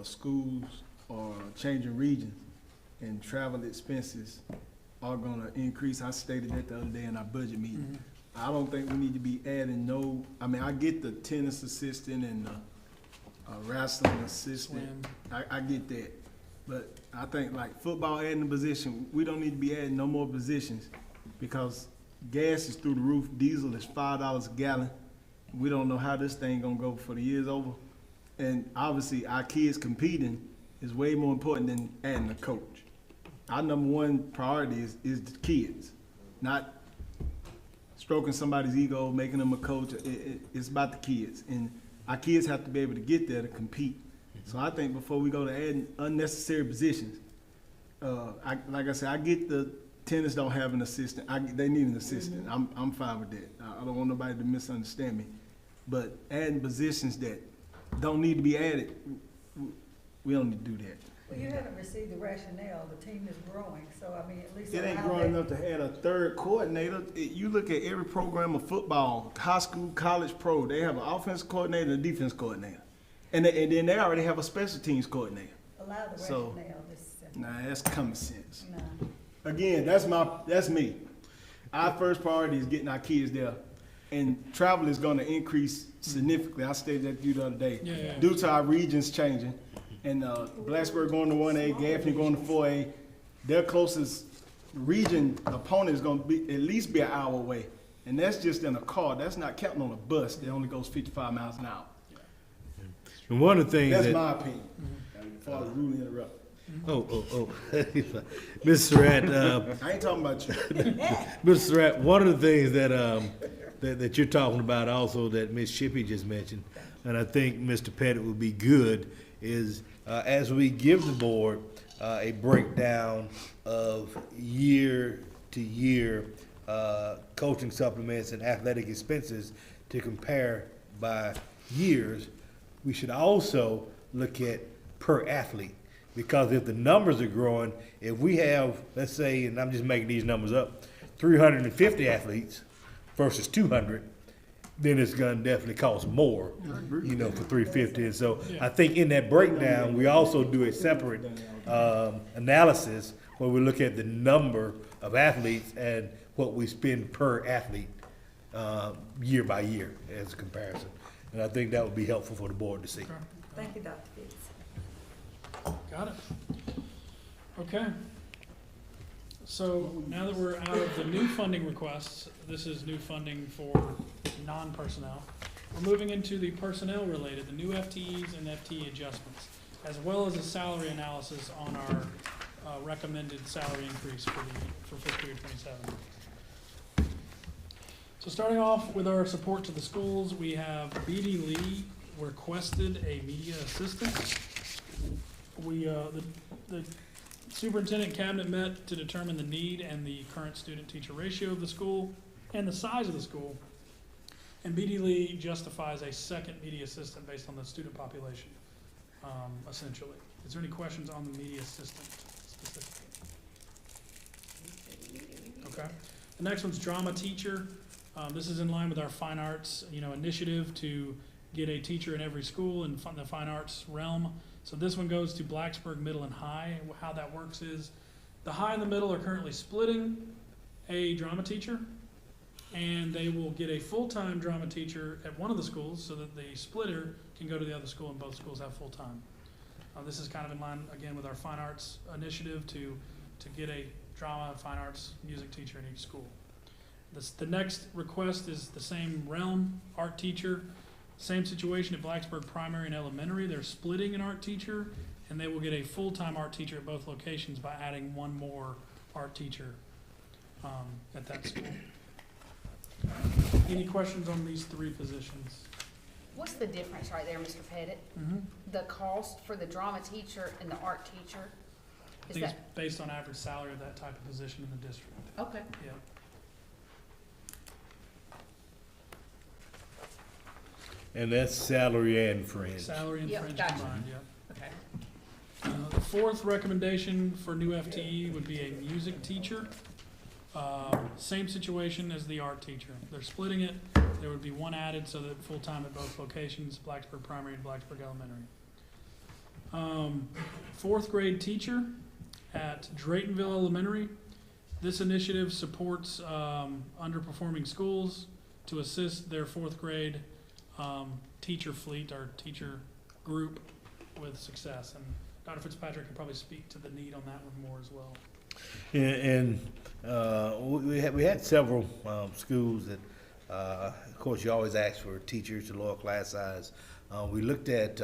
schools are changing regions and travel expenses are gonna increase. I stated that the other day in our budget meeting. I don't think we need to be adding I mean, I get the tennis assistant and the wrestling assistant. I get that. But I think like football adding a position, we don't need to be adding no more positions because gas is through the roof. Diesel is $5 a gallon. We don't know how this thing gonna go before the year's over. And obviously our kids competing is way more important than adding a coach. Our number one priority is the kids, not stroking somebody's ego, making them a coach. It's about the kids. And our kids have to be able to get there to compete. So I think before we go to adding unnecessary positions, like I said, I get the tennis don't have an assistant. They need an assistant. I'm fine with that. I don't want nobody to misunderstand me. But adding positions that don't need to be added, we don't need to do that. Well, you haven't received the rationale. The team is growing, so I mean, at least. It ain't allow growing that- enough to add a third coordinator. You look at every program of football, high school, college, pro, they have an offensive coordinator and a defense coordinator. And then they already have a special teams coordinator. Allow the So- rationale, this, Nah, that's common sense. no. Again, that's me. Our first priority is getting our kids there. And travel is gonna increase significantly. I stated that to you the other day. Yeah. Due to our regions changing. And Blacksburg going to 1A, Gaffney going to 4A. Their closest region opponent is gonna at least be an hour away. And that's just in a car. That's not counting on a bus that only goes 55 miles an hour. And one of the things That's that, my opinion. Before I rudely interrupt. Mr. Surratt, I ain't talking about you. Mr. Surratt, one of the things that, that you're talking about also that Ms. Shippey just mentioned, and I think Mr. Pettit would be good, is as we give the board a breakdown of year-to-year coaching supplements and athletic expenses to compare by years, we should also look at per athlete. Because if the numbers are growing, if we have, let's say, and I'm just making these numbers up, 350 athletes versus 200, then it's gonna definitely cost more, you know, for 350. And so I think in that breakdown, we also do a separate analysis where we look at the number of athletes and what we spend per athlete year by year as a comparison. And I think that would be helpful for the board to see. Thank you, Dr. Fitz. Got it. Okay. So now that we're out of the new funding requests, this is new funding for non-personnel. We're moving into the personnel related, the new FTEs and FTE adjustments, as well as a salary analysis on our recommended salary increase for fiscal year '27. So starting off with our support to the schools, we have B.D. Lee requested a media assistant. The superintendent cabinet met to determine the need and the current student-teacher ratio of the school and the size of the school. And B.D. Lee justifies a second media assistant based on the student population, essentially. Is there any questions on the media assistant specifically? Okay. The next one's drama teacher. This is in line with our fine arts, initiative to get a teacher in every school in the fine arts realm. So this one goes to Blacksburg Middle and High. And how that works is the high and the middle are currently splitting a drama teacher, and they will get a full-time drama teacher at one of the schools so that the splitter can go to the other school and both schools have full-time. This is kind of in line, again, with our fine arts initiative to get a drama, fine arts, music teacher in each school. The next request is the same realm, art teacher. Same situation at Blacksburg Primary and Elementary. They're splitting an art teacher, and they will get a full-time art teacher at both locations by adding one more art teacher at that school. Any questions on these three positions? What's the difference right there, Mr. Pettit? The cost for the drama teacher and the art teacher? I think it's based on average salary of that type of position in the district. Okay. Yeah. And that's salary and fringe. Salary and Yep, fringe gotcha. combined, yeah. Okay. The fourth recommendation for new FTE would be a music teacher. Same situation as the art teacher. They're splitting it. There would be one added so that full-time at both locations, Blacksburg Primary and Blacksburg Elementary. Fourth grade teacher at Draytonville Elementary. This initiative supports underperforming schools to assist their fourth grade teacher fleet or teacher group with success. And Dr. Fitzpatrick can probably speak to the need on that one more as well. And we had several schools that, of course, you always ask for teachers to lower class size. We looked at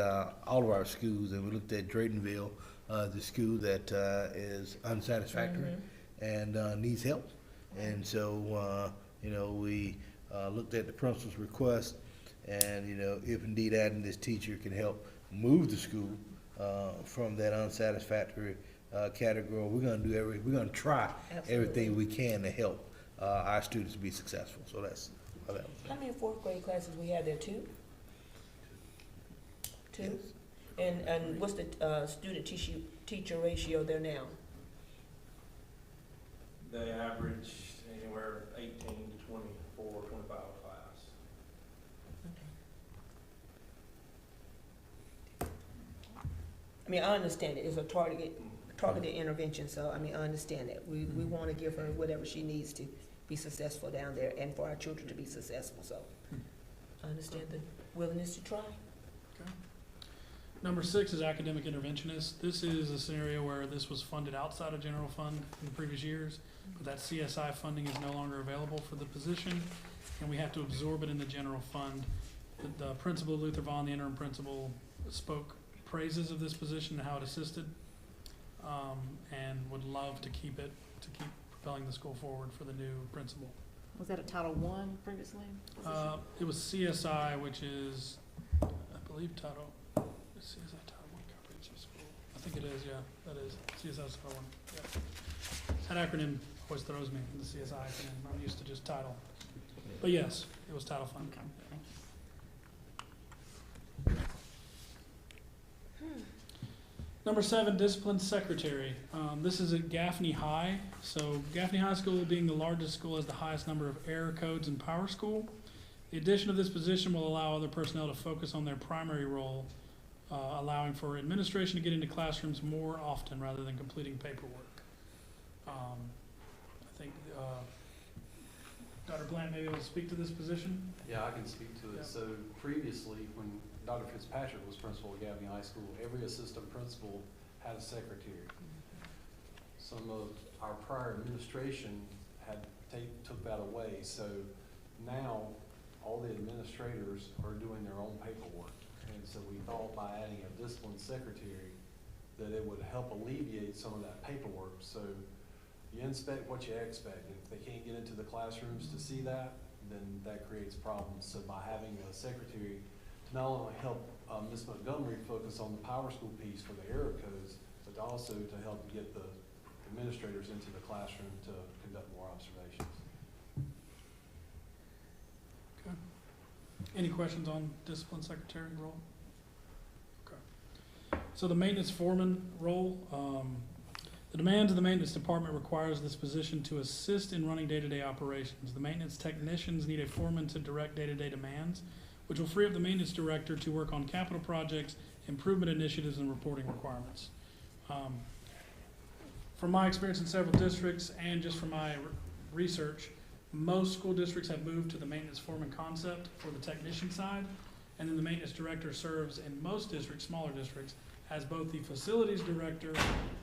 all of our schools, and we looked at Draytonville, the school that is unsatisfactory and needs help. And so, we looked at the principal's request, and if indeed adding this teacher can help move the school from that unsatisfactory category, we're gonna try everything we can to help our students be successful. So that's how that was. How many fourth grade classes we have there, two? Two? And what's the student teacher ratio there now? They average anywhere 18 to 24, 25 class. I mean, I understand it. It's a targeted intervention, so, I mean, I understand that. We want to give her whatever she needs to be successful down there and for our children to be successful, so I understand the willingness to try. Okay. Number 6 is academic interventionist. This is a scenario where this was funded outside of general fund in the previous years, but that CSI funding is no longer available for the position, and we have to absorb it in the general fund. The principal, Luther Vaughn, the interim principal, spoke praises of this position and how it assisted, and would love to keep propelling the school forward for the new principal. Was that a Title I previously? It was CSI, which is, I believe, CSI Title I Comprehensive School. I think it is, yeah, that is. CSI Title I, yeah. That acronym always throws me, the CSI acronym. I'm used to just title. But yes, it was title fund. Okay. Number 7, discipline secretary. This is at Gaffney High. So Gaffney High School, being the largest school, has the highest number of error codes in Power School. The addition of this position will allow other personnel to focus on their primary role, allowing for administration to get into classrooms more often rather than completing paperwork. I think Dr. Bland may be able to speak to this position. Yeah, I can speak to it. Yeah. So previously, when Dr. Fitzpatrick was principal at Gaffney High School, every assistant principal had a secretary. some of our prior administration had took that away. So now all the administrators are doing their own paperwork. And so we thought by adding a discipline secretary that it would help alleviate some of that paperwork. So you inspect what you expect. If they can't get into the classrooms to see that, then that creates problems. So by having a secretary to not only help Ms. Montgomery focus on the power school piece for the error codes, but also to help get the administrators into the classroom to conduct more observations. Okay. Any questions on discipline secretary role? Okay. So the maintenance foreman role, the demands of the maintenance department requires this position to assist in running day-to-day operations. The maintenance technicians need a foreman to direct day-to-day demands, which will free up the maintenance director to work on capital projects, improvement initiatives, and reporting requirements. From my experience in several districts and just from my research, most school districts have moved to the maintenance foreman concept for the technician side, and then the maintenance director serves in most districts, smaller districts, as both the facilities director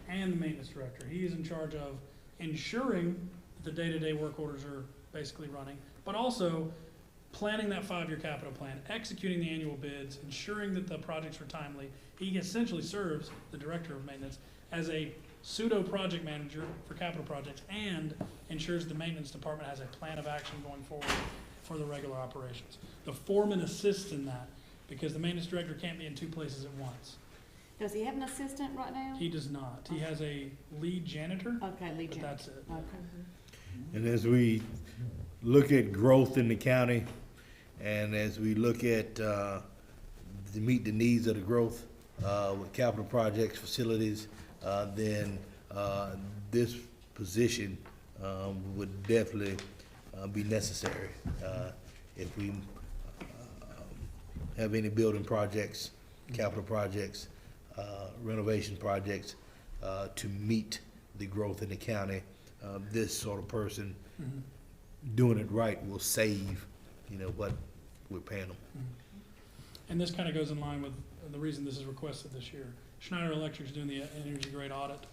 and the maintenance director. He is in charge of ensuring that the day-to-day work orders are basically running, but also planning that 5-year capital plan, executing the annual bids, ensuring that the projects are timely. He essentially serves, the director of maintenance, as a pseudo project manager for capital projects and ensures the maintenance department has a plan of action going forward for the regular operations. The foreman assists in that because the maintenance director can't be in 2 places at once. Does he have an assistant right now? He does not. He has a lead janitor, Okay, lead but janitor. that's it. Okay. And as we look at growth in the county, and as we look at, to meet the needs of the growth, with capital projects, facilities, then, this position, would definitely, be necessary. If we, have any building projects, capital projects, renovation projects, to meet the growth in the county, this sort of person Mhm. doing it right will save, what we're paying them. And this kind of goes in line with the reason this is requested this year. Schneider Electric's doing the energy grade audit,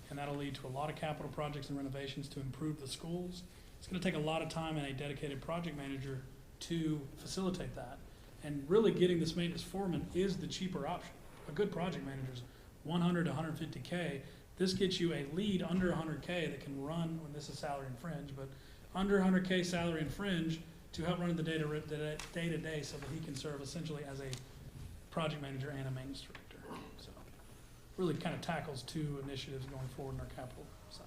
and that'll lead to a lot of capital projects and renovations to improve the schools. It's gonna take a lot of time and a dedicated project manager to facilitate that. And really getting this maintenance foreman is the cheaper option. A good project manager's 100 to 150K. This gets you a lead under 100K that can run, when this is salary and fringe, but under 100K salary and fringe to help run the day-to-day so that he can serve essentially as a project manager and a maintenance director. So really kind of tackles 2 initiatives going forward in our capital side.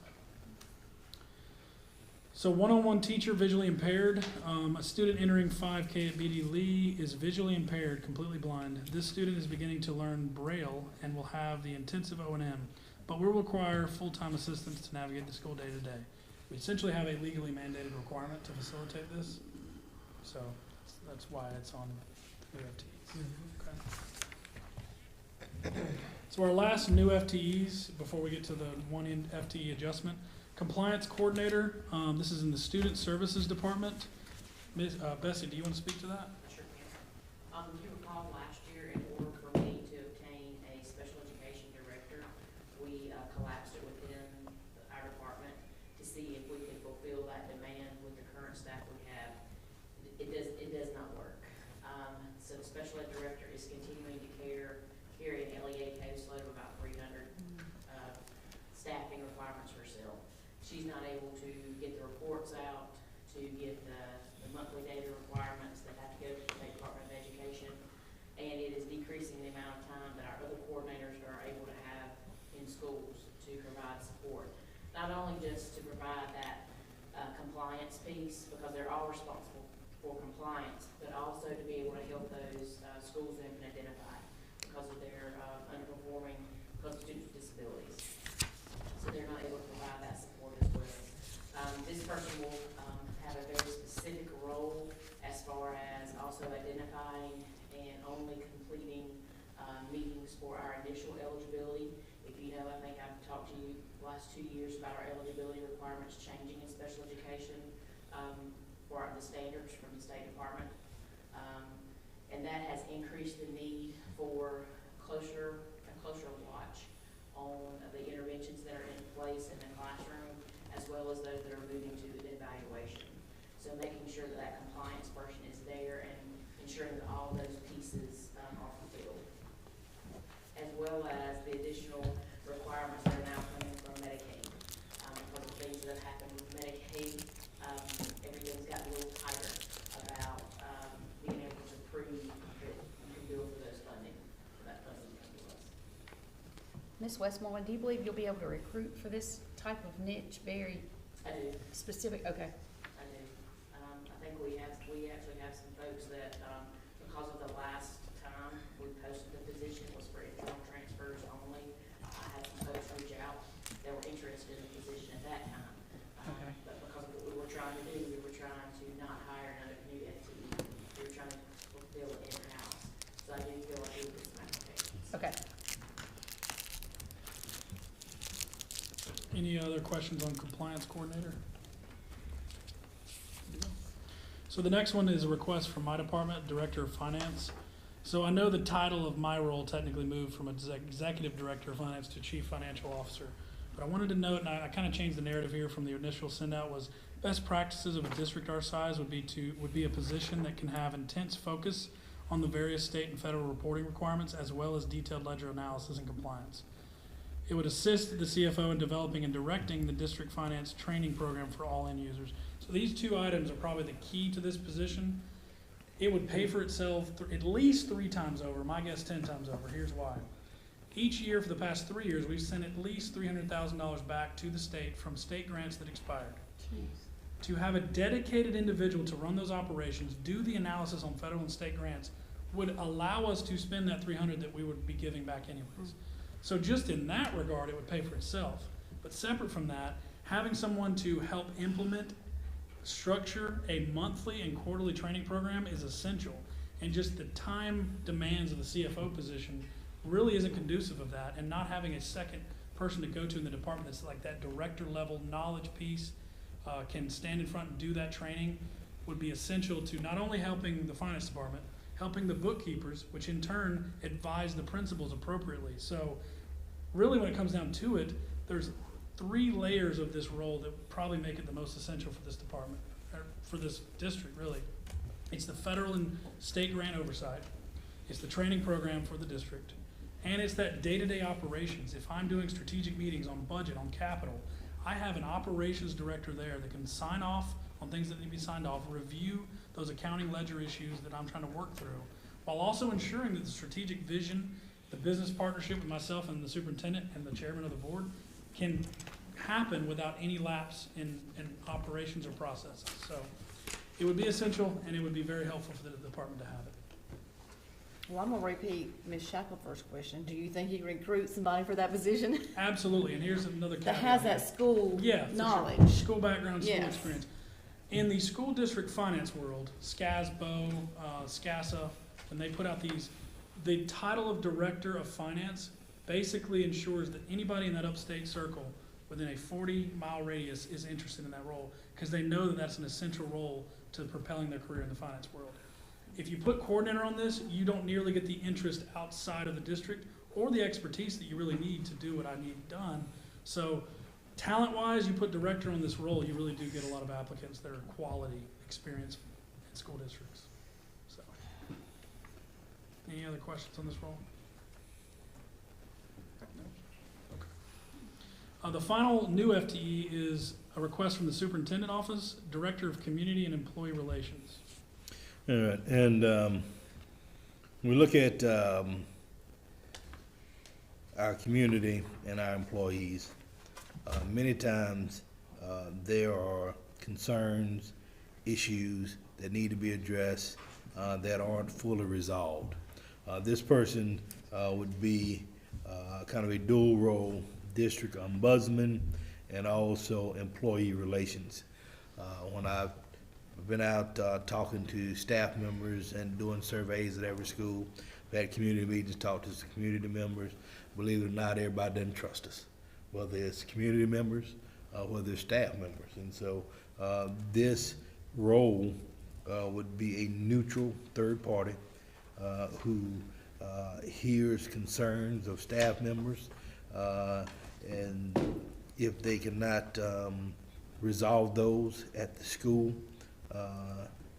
So one-on-one teacher visually impaired. A student entering 5K at BD Lee is visually impaired, completely blind. This student is beginning to learn Braille and will have the intensive O&M, but will require full-time assistance to navigate the school day-to-day. We essentially have a legally mandated requirement to facilitate this, so that's why it's on new FTEs. Okay. So our last new FTEs, before we get to the one FTE adjustment, compliance coordinator, this is in the student services department. Ms. Bessie, do you want to speak to that? Sure can. You recall last year, in order for me to obtain a special education director, we collapsed it within our department to see if we could fulfill that demand with the current staff we have. It does not work. So the special ed director is continuing to carry an LEA caseload of about 300 staffing requirements herself. She's not able to get the reports out, to get the monthly data requirements that have to go to the State Department of Education, and it is decreasing the amount of time that our other coordinators are able to have in schools to provide support. Not only just to provide that compliance piece, because they're all responsible for compliance, but also to be able to help those schools that have been identified because of their underperforming because of students with disabilities. So they're not able to provide that support as well. This person will have a very specific role as far as also identifying and only completing meetings for our initial eligibility. If you know, I think I've talked to you the last 2 years about our eligibility requirements changing in special education for the standards from the State Department. And that has increased the need for a closer watch on the interventions that are in place. place in the classroom, as well as those that are moving to the evaluation. So making sure that that compliance person is there and ensuring that all those pieces are fulfilled, as well as the additional requirements that are now coming from Medicaid. Because of things that have happened with Medicaid, everything's gotten a little tighter about being able to prove that you can bill for those funding, for that funding to come to us. Ms. Westmoreland, do you believe you'll be able to recruit for this type of niche, very I do. specific? Okay. I do. I think we actually have some folks that, because of the last time we posted the position was for internal transfers only. I had some folks reach out that were interested in the position at that time. Okay. But because of what we were trying to do, we were trying to not hire another new FTE. We were trying to fulfill it in-house. So I do feel like we did some applications. Okay. Any other questions on compliance coordinator? So the next one is a request from my department, Director of Finance. So I know the title of my role technically moved from Executive Director of Finance to Chief Financial Officer. But I wanted to note, and I kind of changed the narrative here from the initial send out, was best practices of a district our size would be a position that can have intense focus on the various state and federal reporting requirements, as well as detailed ledger analysis and compliance. It would assist the CFO in developing and directing the district finance training program for all end users. So these two items are probably the key to this position. It would pay for itself at least 3 times over, my guess 10 times over. Here's why. Each year for the past 3 years, we've sent at least $300,000 back to the state from state grants that expired. Jeez. To have a dedicated individual to run those operations, do the analysis on federal and state grants, would allow us to spend that $300 that we would be giving back anyways. So just in that regard, it would pay for itself. But separate from that, having someone to help implement, structure a monthly and quarterly training program is essential. And just the time demands of the CFO position really isn't conducive of that. And not having a second person to go to in the department that's like that director level knowledge piece, can stand in front and do that training would be essential to not only helping the finance department, helping the bookkeepers, which in turn advise the principals appropriately. So really when it comes down to it, there's 3 layers of this role that would probably make it the most essential for this department, or for this district really. It's the federal and state grant oversight, it's the training program for the district, and it's that day-to-day operations. If I'm doing strategic meetings on budget, on capital, I have an operations director there that can sign off on things that need to be signed off, review those accounting ledger issues that I'm trying to work through, while also ensuring that the strategic vision, the business partnership with myself and the superintendent and the chairman of the board can happen without any lapse in operations or processes. So it would be essential, and it would be very helpful for the department to have it. Well, I'm gonna repeat Ms. Shackelford's question. Do you think you can recruit somebody for that position Absolutely, and here's another that caveat. has that school Yeah, for sure. knowledge? School background, school Yes. experience. In the school district finance world, SCASBO, SCASA, when they put out these, the title of Director of Finance basically ensures that anybody in that upstate circle within a 40-mile radius is interested in that role, because they know that that's an essential role to propelling their career in the finance world. If you put coordinator on this, you don't nearly get the interest outside of the district or the expertise that you really need to do what I need done. So talent-wise, you put director on this role, you really do get a lot of applicants that are quality experience in school districts. So, any other questions on this role? No? Okay. The final new FTE is a request from the superintendent office, Director of Community and Employee Relations. All right, and we look at our community and our employees. Many times there are concerns, issues that need to be addressed that aren't fully resolved. This person would be kind of a dual role district ombudsman and also employee relations. When I've been out talking to staff members and doing surveys at every school, we've had community meetings, talked to some community members. Believe it or not, everybody doesn't trust us, whether it's community members, whether it's staff members. And so this role would be a neutral third party who hears concerns of staff members and if they cannot resolve those at the school,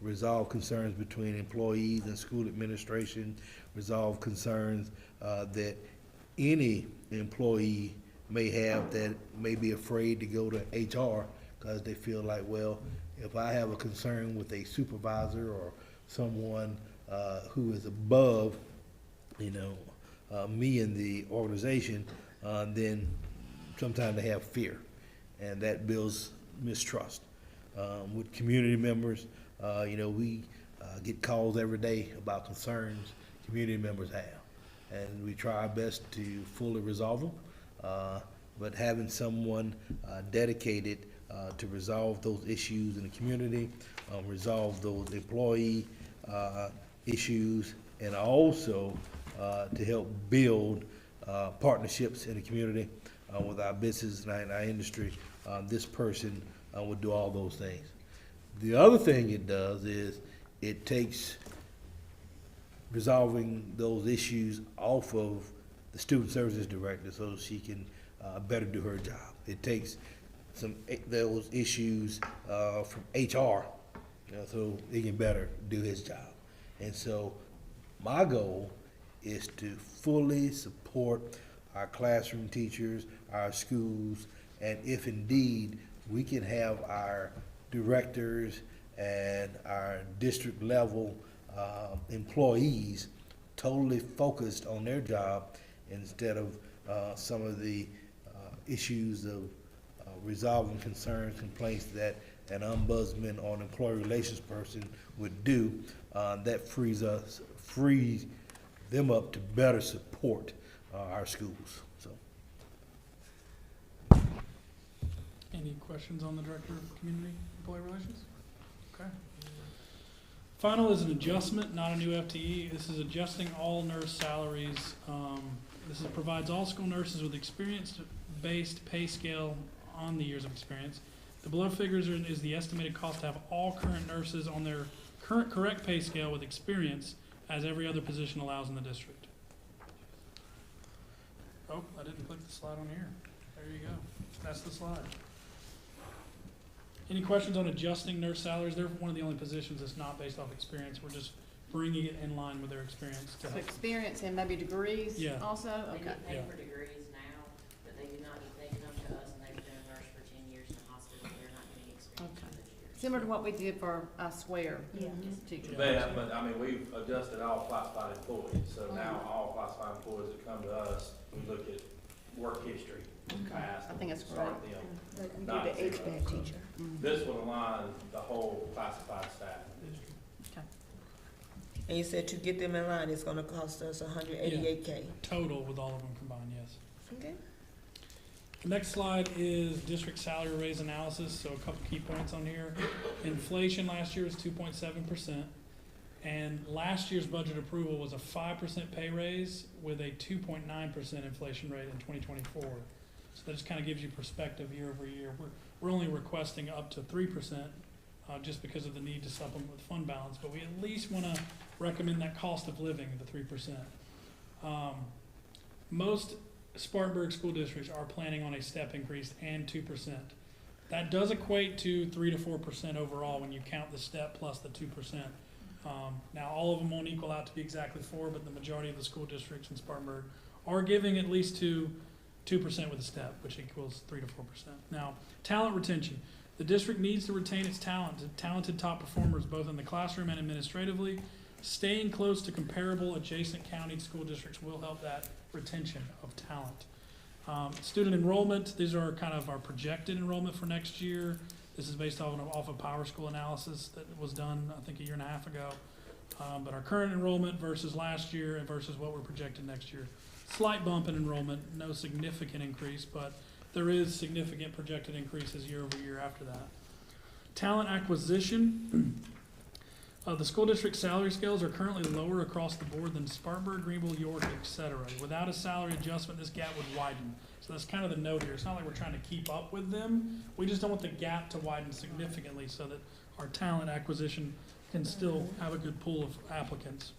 resolve concerns between employees and school administration, resolve concerns that any employee may have that may be afraid to go to HR because they feel like, well, if I have a concern with a supervisor or someone who is above, me in the organization, then sometimes they have fear, and that builds mistrust. With community members, we get calls every day about concerns community members have, and we try our best to fully resolve them. But having someone dedicated to resolve those issues in the community, resolve those employee issues, and also to help build partnerships in the community with our business and our industry, this person would do all those things. The other thing it does is it takes resolving those issues off of the student services director so she can better do her job. It takes those issues from HR, so he can better do his job. And so my goal is to fully support our classroom teachers, our schools, and if indeed we can have our directors and our district level employees totally focused on their job instead of some of the issues of resolving concerns, complaints that an ombudsman or an employee relations person would do, that frees them up to better support our schools. So, Any questions on the Director of Community Employee Relations? Okay. Final is an adjustment, not a new FTE. This is adjusting all nurse salaries. Provides all school nurses with experience-based pay scale on the years of experience. The below figures is the estimated cost to have all current nurses on their current correct pay scale with experience as every other position allows in the district. Oh, I didn't click the slide on here. There you go. That's the slide. Any questions on adjusting nurse salaries? They're one of the only positions that's not based off experience. We're just bringing it in line with their experience to So help. experience and maybe degrees Yeah. also? They Okay. get paid Yeah. for degrees now, but they do not, if they come to us and they've been a nurse for 10 years in the hospital, they're not getting experience Okay. for this year. Similar to what we did for, I swear, Yeah. teachers. But, I mean, we've adjusted all classified employees, so now all classified employees that come to us, we look at work history, past. I think that's start correct. them. But we Not did the zero, HVAC so teacher. This would align the whole classified staff in the district. And you said to get them in line, it's gonna cost us $188K. Total with all of them combined, yes. Okay. The next slide is district salary raise analysis, so a couple key points on here. Inflation last year was 2.7%, and last year's budget approval was a 5% pay raise with a 2.9% inflation rate in 2024. So that just kind of gives you perspective year over year. We're only requesting up to 3%, just because of the need to supplement with fund balance, but we at least want to recommend that cost of living, the 3%. Most Spartanburg school districts are planning on a step increase and 2%. That does equate to 3 to 4% overall when you count the step plus the 2%. Now, all of them won't equal out to be exactly 4, but the majority of the school districts in Spartanburg are giving at least 2% with a step, which equals 3 to 4%. Now, talent retention. The district needs to retain its talented top performers, both in the classroom and administratively. Staying close to comparable adjacent county school districts will help that retention of talent. Student enrollment, these are kind of our projected enrollment for next year. This is based off of Power School analysis that was done, I think, a year and a half ago. But our current enrollment versus last year and versus what we're projecting next year. Slight bump in enrollment, no significant increase, but there is significant projected increases year over year after that. Talent acquisition. The school district salary scales are currently lower across the board than Spartanburg, Greenville, York, etc. Without a salary adjustment, this gap would widen. So that's kind of the note here. It's not like we're trying to keep up with them. We just don't want the gap to widen significantly so that our talent acquisition can still have a good pool of applicants.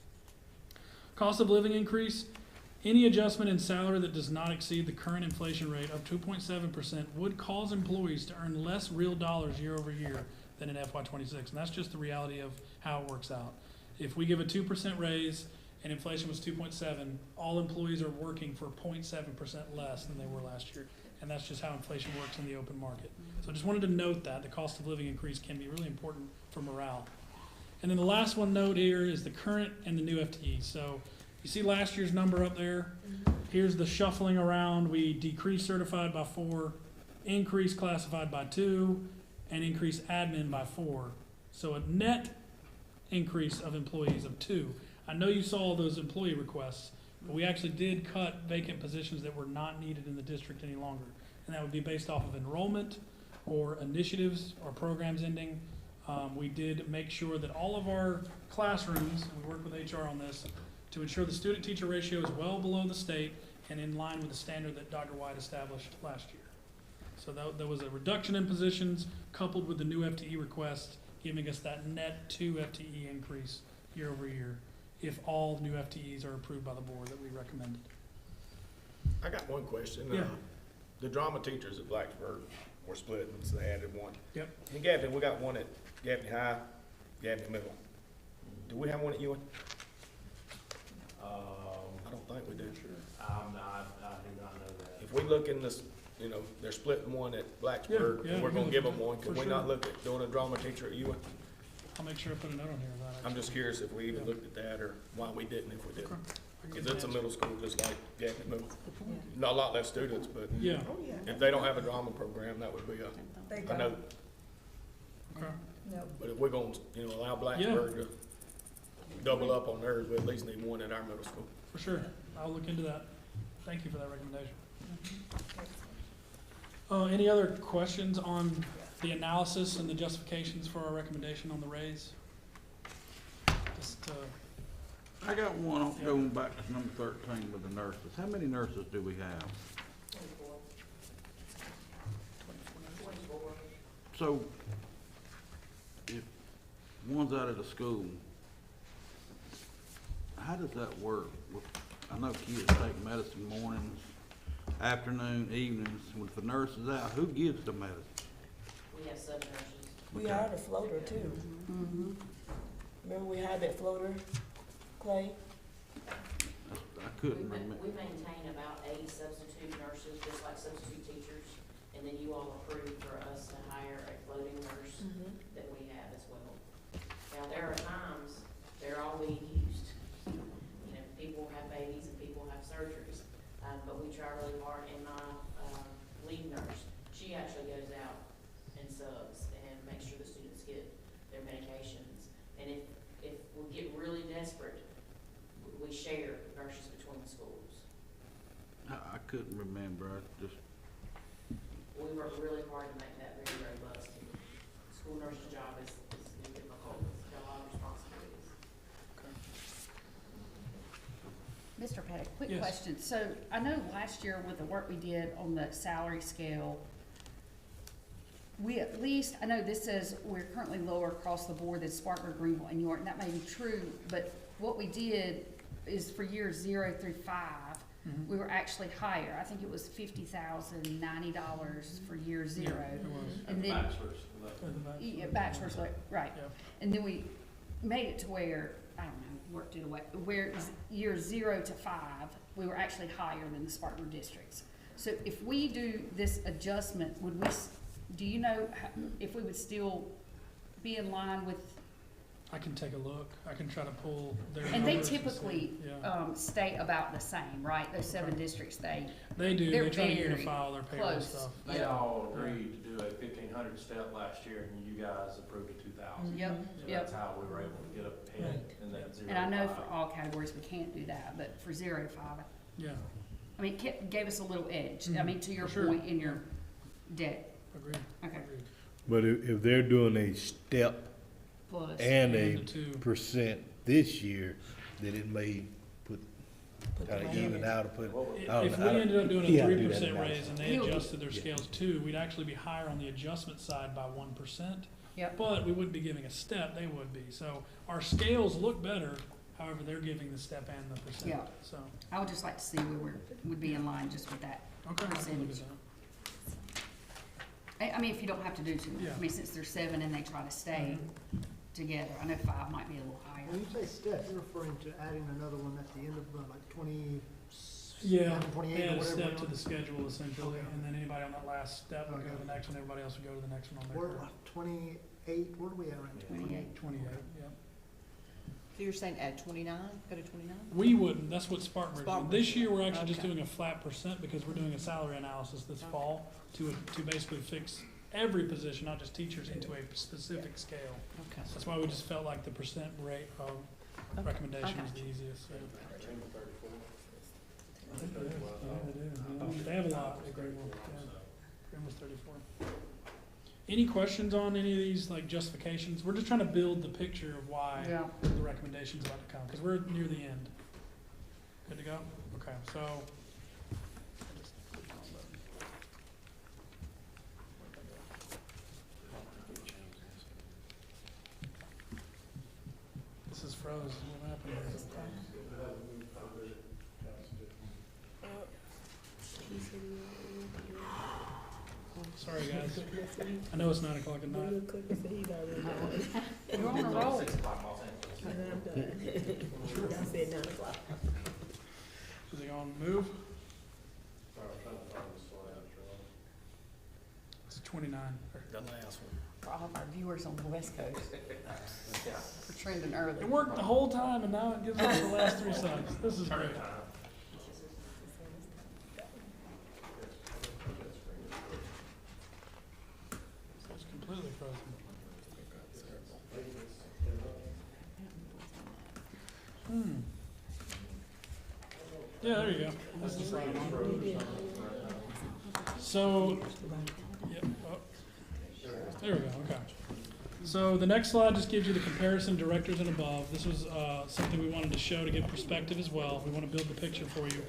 Cost of living increase. Any adjustment in salary that does not exceed the current inflation rate of 2.7% would cause employees to earn less real dollars year over year than in FY '26. And that's just the reality of how it works out. If we give a 2% raise and inflation was 2.7, all employees are working for 0.7% less than they were last year. And that's just how inflation works in the open market. So I just wanted to note that the cost of living increase can be really important for morale. And then the last one note here is the current and the new FTEs. So you see last year's number up there. Here's the shuffling around. We decreased certified by 4, increased classified by 2, and increased admin by 4. So a net increase of employees of 2. I know you saw those employee requests, but we actually did cut vacant positions that were not needed in the district any longer. And that would be based off of enrollment or initiatives or programs ending. We did make sure that all of our classrooms, and we worked with HR on this, to ensure the student-teacher ratio is well below the state and in line with the standard that Dr. White established last year. So there was a reduction in positions coupled with the new FTE request, giving us that net 2 FTE increase year over year, if all new FTEs are approved by the board that we recommended. I got one question. Yeah. The drama teachers at Blacksburg were split, and so they added one. Yep. In Gaffney, we got one at Gaffney High, Gaffney Middle. Do we have one at Ewing? I don't think we do. I do not know that. If we look in this, you know, they're splitting one at Blacksburg, Yeah, and we're gonna give them one, can for we sure. not look at doing a drama teacher at Ewing? I'll make sure I put a note on here about it. I'm just curious if we even Yeah. looked at that, or why we didn't if we didn't. Okay. I can Cause it's a answer. middle school just like Gaffney Middle. Not a lot less students, but Yeah, Oh, yeah. if they don't have a drama program, that would be They a don't. no. okay. No. But if we're gonna, you know, allow Blacksburg to double up on theirs, we at least need one at our middle school. For sure. I'll look into that. Thank you for that recommendation. Any other questions on the analysis and the justifications for our recommendation on the raise? Just, I got one, going back to number 13 with the nurses. How many nurses do we have? 24. So, if one's out of the school, how does that work? I know kids take medicine mornings, afternoon, evenings. With the nurse is out, who gives the medicine? We have sub nurses. We hired a floater too. Remember we had that floater, Clay? I couldn't remember. We maintain about 80 substitute nurses, just like substitute teachers, and then you all approve for us to hire a floating nurse that we have as well. Now, there are times they're all being used. You know, people have babies and people have surgeries, but we try really hard. And my lead nurse, she actually goes out and subs and makes sure the students get their medications. And if we get really desperate, we share nurses between the schools. I couldn't remember. I just, We work really hard to make that very robust. School nurse's job is difficult, it's got a lot of responsibilities. Mr. Pettit, quick Yes. question. So I know last year with the work we did on the salary scale, we at least, I know this says we're currently lower across the board than Spartanburg, Greenville, and York, and that may be true, but what we did is for years 0 through 5, we were actually higher. I think it was $50,090 for year 0. It was. And then, Bachelor's. yeah, bachelor's, right. Yeah. And then we made it to where, I don't know, worked it away, where years 0 to 5, we were actually higher than the Spartanburg districts. So if we do this adjustment, would we, do you know if we would still be in line with, I can take a look. I can try to pull their and they numbers and see. typically, Yeah. stay about the same, right? Those 7 districts, They do. they're They try to very unify all their payroll close. stuff. They all agreed to do a 1,500 step last year, and you guys approved a 2,000. Yep, So yep. that's how we were able to get up ahead in that 0 And I know to for 5. all categories, we can't do that, but for 0 to 5, Yeah, I mean, it gave us a little edge. I Mhm. mean, to your For sure. point in your deck. agreed. Okay. Agreed. But if they're doing a step Plus. and And a the 2. percent this year, then it may put, Put the kind of money even in. out or put. What was- I don't If know. we ended up doing a Yeah, do that 3% analysis. raise and they He'll- adjusted their Yeah. scales too, we'd actually be higher on the adjustment side by 1%. Yep. But we wouldn't be giving a step, they would be. So our scales look better However, they're giving the step and the percent, Yeah. so. I would just like to see where would be in line just with that. Okay. I can look at Percentage. that. I mean, if you don't have to do too much, Yeah. I mean, since there's 7 and they try to stay together, I know 5 might be a little higher. When you say step, you're referring to adding another one at the end of, like, 20, Yeah, 28 they or add a whatever. step we're to on? the schedule essentially, Okay. and then anybody on that last step would go to Okay. the next one, everybody else would go to the next one on their We're curve. 28, where are we at right now? 28. 28, yeah. So you're saying add 29, go to 29? We wouldn't, that's what Spartanburg did. Spartanburg. This year, we're actually just Okay. doing a flat percent because we're doing a salary analysis this fall to basically fix every position, not just teachers, into a specific scale. Okay. That's why we just felt like the percent rate of Okay. recommendation I was got the you. easiest, so. I think they do. Yeah, they do. They have a lot at Greenville, yeah. Greenville's 34. Any questions on any of these, like, justifications? We're just trying to build the picture of why Yeah. the recommendation's about to come, because we're near the end. Good to go? Okay, so. This is froze. What happened here? Sorry, guys. I know it's 9 o'clock at night. You're on a roll. 6 o'clock Los Angeles. Is he on move? It's 29. The last one. For all of our viewers on the West Coast. We're trending early. It worked the whole time, and now it gives us the last 3 seconds. This is great. It's completely frozen. Yeah, there you go. That's the slide. So, yep, oh. There we go, okay. So the next slide just gives you the comparison directors and above. This was something we wanted to show to give perspective as well. We want to build the picture for you.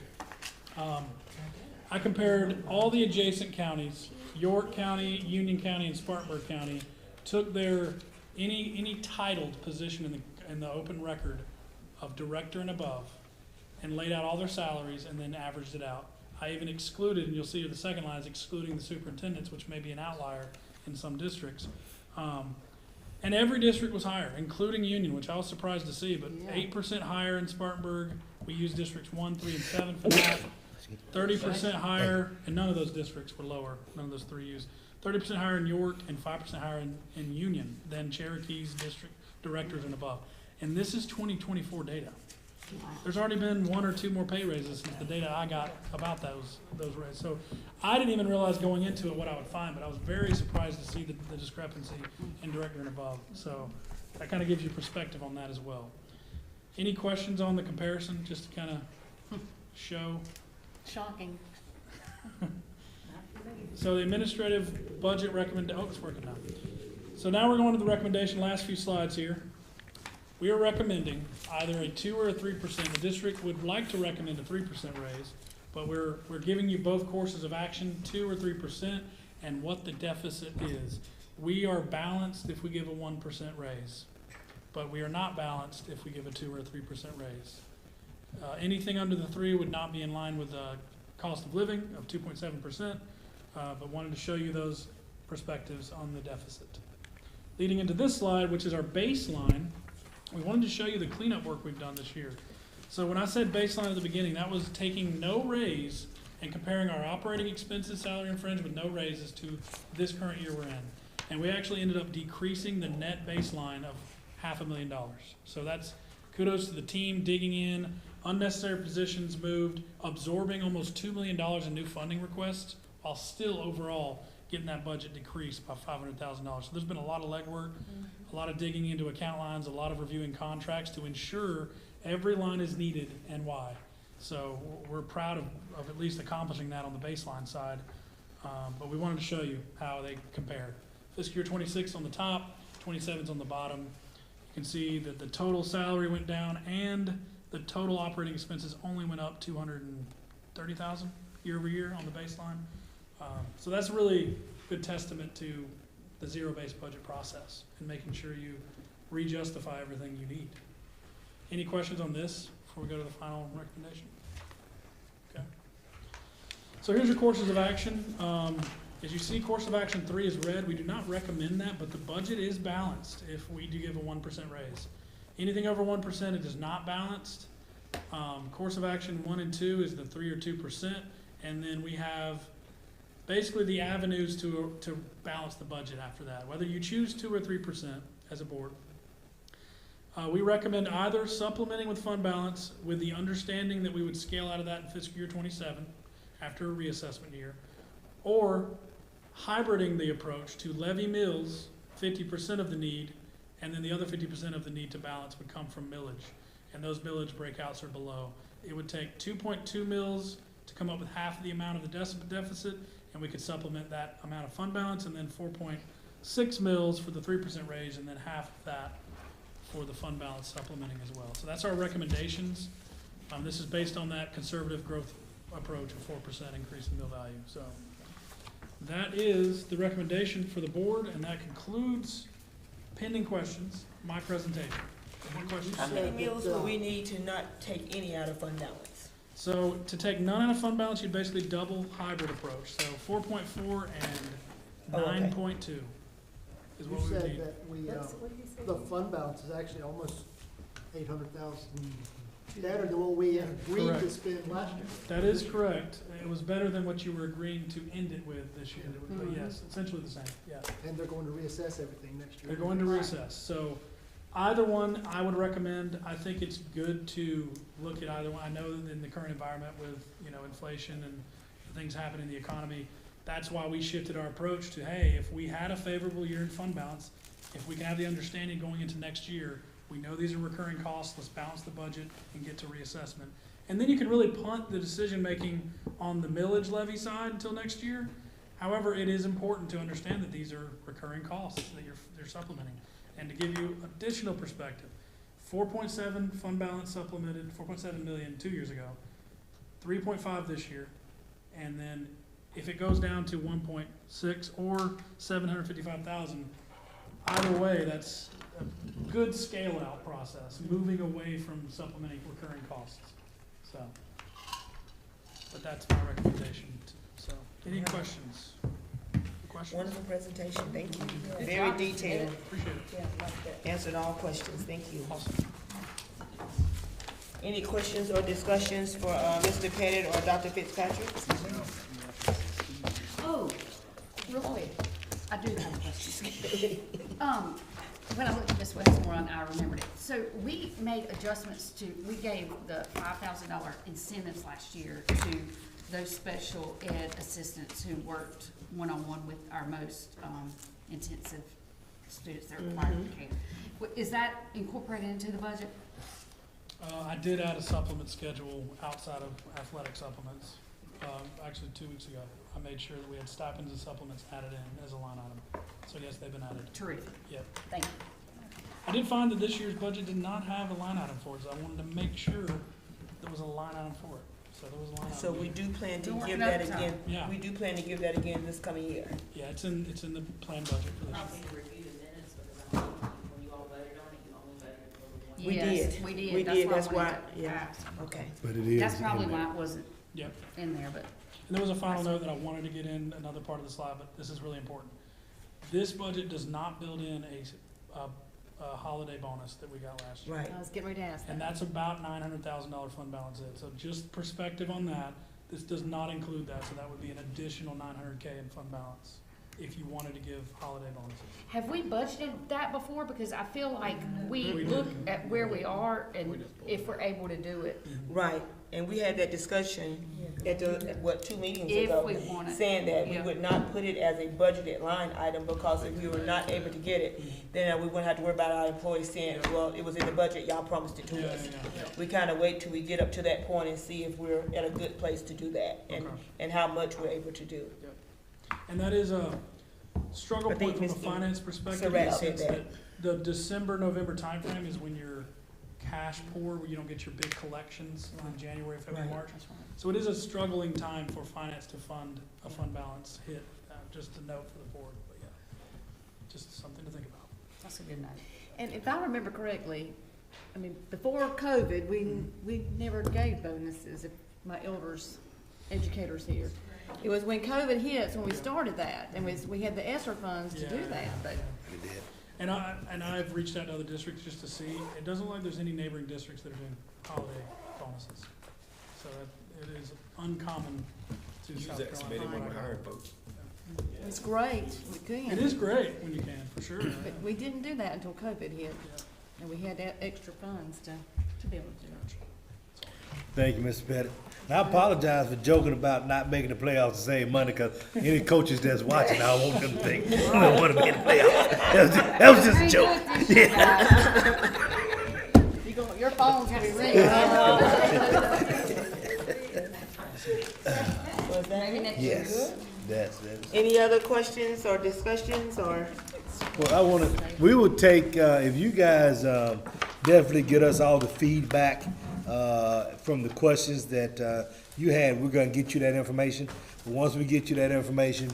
I compared all the adjacent counties, York County, Union County, and Spartanburg County, took their, any titled position in the open record of director and above, and laid out all their salaries and then averaged it out. I even excluded, and you'll see the second line is excluding the superintendents, which may be an outlier in some districts. And every district was higher, including Union, which I was surprised to see, but Yeah. 8% higher in Spartanburg. We used districts 1, 3, and 7 for that. 30% higher, and none of those districts were lower, none of those 3 used. 30% higher in York and 5% higher in Union than Cherokee's district directors and above. And this is 2024 data. There's already been 1 or 2 more pay raises since the data I got about those raises. So I didn't even realize going into it what I would find, but I was very surprised to see the discrepancy in director and above. So that kind of gives you perspective on that as well. Any questions on the comparison, just to kind of show? Shocking. So the administrative budget it's working now. So now we're going to the recommendation, last few slides here. We are recommending either a 2 or a 3%. The district would like to recommend a 3% raise, but we're giving you both courses of action, 2 or 3%, and what the deficit is. We are balanced if we give a 1% raise, but we are not balanced if we give a 2 or a 3% raise. Anything under the 3 would not be in line with the cost of living of 2.7%, but wanted to show you those perspectives on the deficit. Leading into this slide, which is our baseline, we wanted to show you the cleanup work we've done this year. So when I said baseline at the beginning, that was taking no raise and comparing our operating expenses, salary and fringe, with no raises to this current year we're in. And we actually ended up decreasing the net baseline of $500,000. So that's kudos to the team digging in, unnecessary positions moved, absorbing almost $2 million in new funding requests, while still overall getting that budget decreased by $500,000. So there's been a lot of legwork, a lot of digging into account lines, a lot of reviewing contracts to ensure every line is needed and why. So we're proud of at least accomplishing that on the baseline side. But we wanted to show you how they compare. Fiscal year 26 on the top, 27's on the bottom. You can see that the total salary went down and the total operating expenses only went up $230,000 year over year on the baseline. So that's really good testament to the zero-based budget process and making sure you re-justify everything you need. Any questions on this before we go to the final recommendation? Okay. So here's your courses of action. As you see, course of action 3 is red. We do not recommend that, but the budget is balanced if we do give a 1% raise. Anything over 1%, it is not balanced. Course of action 1 and 2 is the 3 or 2%, and then we have basically the avenues to balance the budget after that, whether you choose 2 or 3% as a board. We recommend either supplementing with fund balance with the understanding that we would scale out of that in fiscal year 27 after a reassessment year, or hybriding the approach to levy mills 50% of the need, and then the other 50% of the need to balance would come from millage. And those millage breakouts are below. It would take 2.2 mills to come up with half of the amount of the deficit, and we could supplement that amount of fund balance, and then 4.6 mills for the 3% raise, and then half of that for the fund balance supplementing as well. So that's our recommendations. This is based on that conservative growth approach of 4% increase in mill value. So that is the recommendation for the board, and that concludes, pending questions, my presentation. Any questions? How many mills would we need to not take any out of fund balance? So to take none out of fund balance, you'd basically double hybrid approach. So 4.4 and 9.2 is what You we would said need. that we, That's what you said. the fund balance is actually almost 800,000 better than what we had agreed to Correct. spend last year. That is correct. It was better than what you were agreeing to end it with this year. But Mhm. yes, essentially the same, yeah. And they're going to reassess everything next year. They're going to reassess. So either one, I would recommend. I think it's good to look at either one. I know that in the current environment with, inflation and things happening in the economy, that's why we shifted our approach to, hey, if we had a favorable year in fund balance, if we can have the understanding going into next year, we know these are recurring costs, let's balance the budget and get to reassessment. And then you can really punt the decision-making on the millage levy side until next year. However, it is important to understand that these are recurring costs that they're supplementing. And to give you additional perspective, 4.7 fund balance supplemented, 4.7 million 2 years ago, 3.5 this year, and then if it goes down to 1.6 or 755,000, either way, that's a good scale-out process, moving away from supplementing recurring costs. So, but that's my recommendation. So, any questions? Questions? Wonderful presentation, thank you. Good Very job. detailed, Appreciate it. Yeah, like that. answered all questions, thank you. Awesome. Any questions or discussions for Mr. Pettit or Dr. Fitzpatrick? Oh, real quick, I do have a question. When I looked at Ms. Westmore, I remembered it. So we made adjustments we gave the $5,000 incentives last year to those special ed assistants who worked one-on-one with our most intensive students that require care. Is that incorporated into the budget? I did add a supplement schedule outside of athletic supplements, actually 2 weeks ago. I made sure that we had stipends and supplements added in as a line item. So yes, they've been added. Terrific. Yep. Thank you. I did find that this year's budget did not have a line item for it, so I wanted to make sure there was a line item for it. So there was a line item. So we do plan to We're give working that overtime. again, Yeah. we do plan to give that again this coming year. Yeah, it's in the planned budget for this year. Probably to review the minutes, because I think when you all voted on it, you only voted for the one. We Yes, did. we We did. did, that's That's why I why, wanted to yeah. ask. Okay. But it is. That's probably in why there. it wasn't Yep. in there, but And there was a final note that I wanted to get in another part of the slide, but this is really important. This budget does not build in a holiday bonus that we got last year. Right. I was getting ready to ask And that. that's about $900,000 fund balance in. So just perspective on that, this does not include that, so that would be an additional $900K in fund balance if you wanted to give holiday bonuses. have we budgeted that before? Because I feel like we We look did. at where we are and if we're able to do it. Right, and we had that discussion at 2 meetings If ago, we want it. saying that we Yeah. would not put it as a budgeted line item, because if we were not able to get it, then we wouldn't have to worry about our employees saying, well, it was in the budget, y'all promised it Yeah, to us. yeah. We kind of wait till we get up to that point and see if we're at a good place to do that, Okay. and how much we're able to do. And that is a struggle I think point from a Mr. finance perspective, in Surratt the said sense that the December, November timeframe is when you're cash poor, where you don't get your big collections in January, February, Right. March. So it is a struggling time for finance to fund a fund balance hit, just a note for the board, but yeah, just something to think about. That's a good note. And if I remember correctly, I mean, before COVID, we never gave bonuses if my elders, educators here. It was when COVID hit, when we started that, and we had the ESSER funds to do that, but. And I've reached out to other districts just to see, it doesn't look like there's any neighboring districts that are doing holiday bonuses. So it is uncommon to Use South that committee when Carolina. we hiring folks. It's great, we can. It is great when you can, for sure. But we didn't do that until COVID hit, and we had that extra funds to be able to do it. Thank you, Mr. Pettit. And I apologize for joking about not making the playoffs to save money, because any coaches that's watching, I want them to think, I don't want to be in the playoffs. That was just a joke. Yeah. Your phone's gonna be ringing. Was that it? Yes, that's. Any other questions or discussions or? Well, we would take, if you guys definitely get us all the feedback from the questions that you had, we're gonna get you that information. But once we get you that information,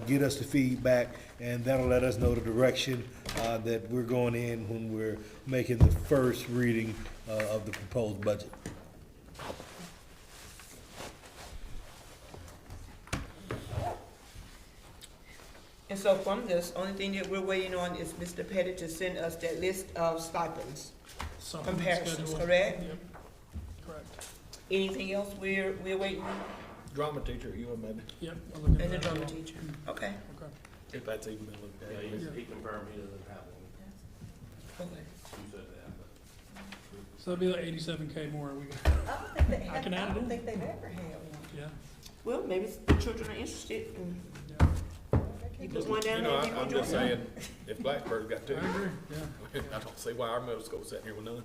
get us the feedback, and that'll let us know the direction that we're going in when we're making the first reading of the proposed budget. And so from this, only thing that we're waiting on is Mr. Pettit to send us that list of stipends, Supplement comparisons, schedule. correct? Yep, correct. Anything else we're waiting on? Drama teacher, you and maybe, Yep. I'll look at And the that as drama well. teacher, okay, Okay. if that's even been looked at. He confirmed he doesn't have one. okay. You said that, but. So that'd be like 87K more. I can add it in. I don't think they've ever had one. Yeah. Well, maybe the children are interested, and Yeah. you put one down You there, know, and people I'm just join. saying, if Blacksburg's got I two, agree. Yeah. I don't see why our middle school's sitting here with none.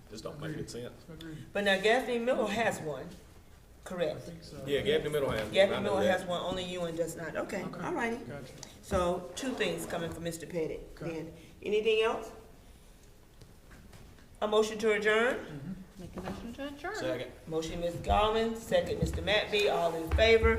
Just don't make good sense. I agree. But now Gaffney Miller has one, I correct? think so. Yeah, Gaffney Middle has one. Gaffney I know Miller that. has one, only Ewan does not, okay, Okay. all righty. Gotcha. So, two things coming from Mr. Pettit, Okay. then, anything else? A motion to adjourn? Mhm. Make a motion to adjourn. Second. Motion, Ms. Gorman, second, Mr. Mattby, all in favor?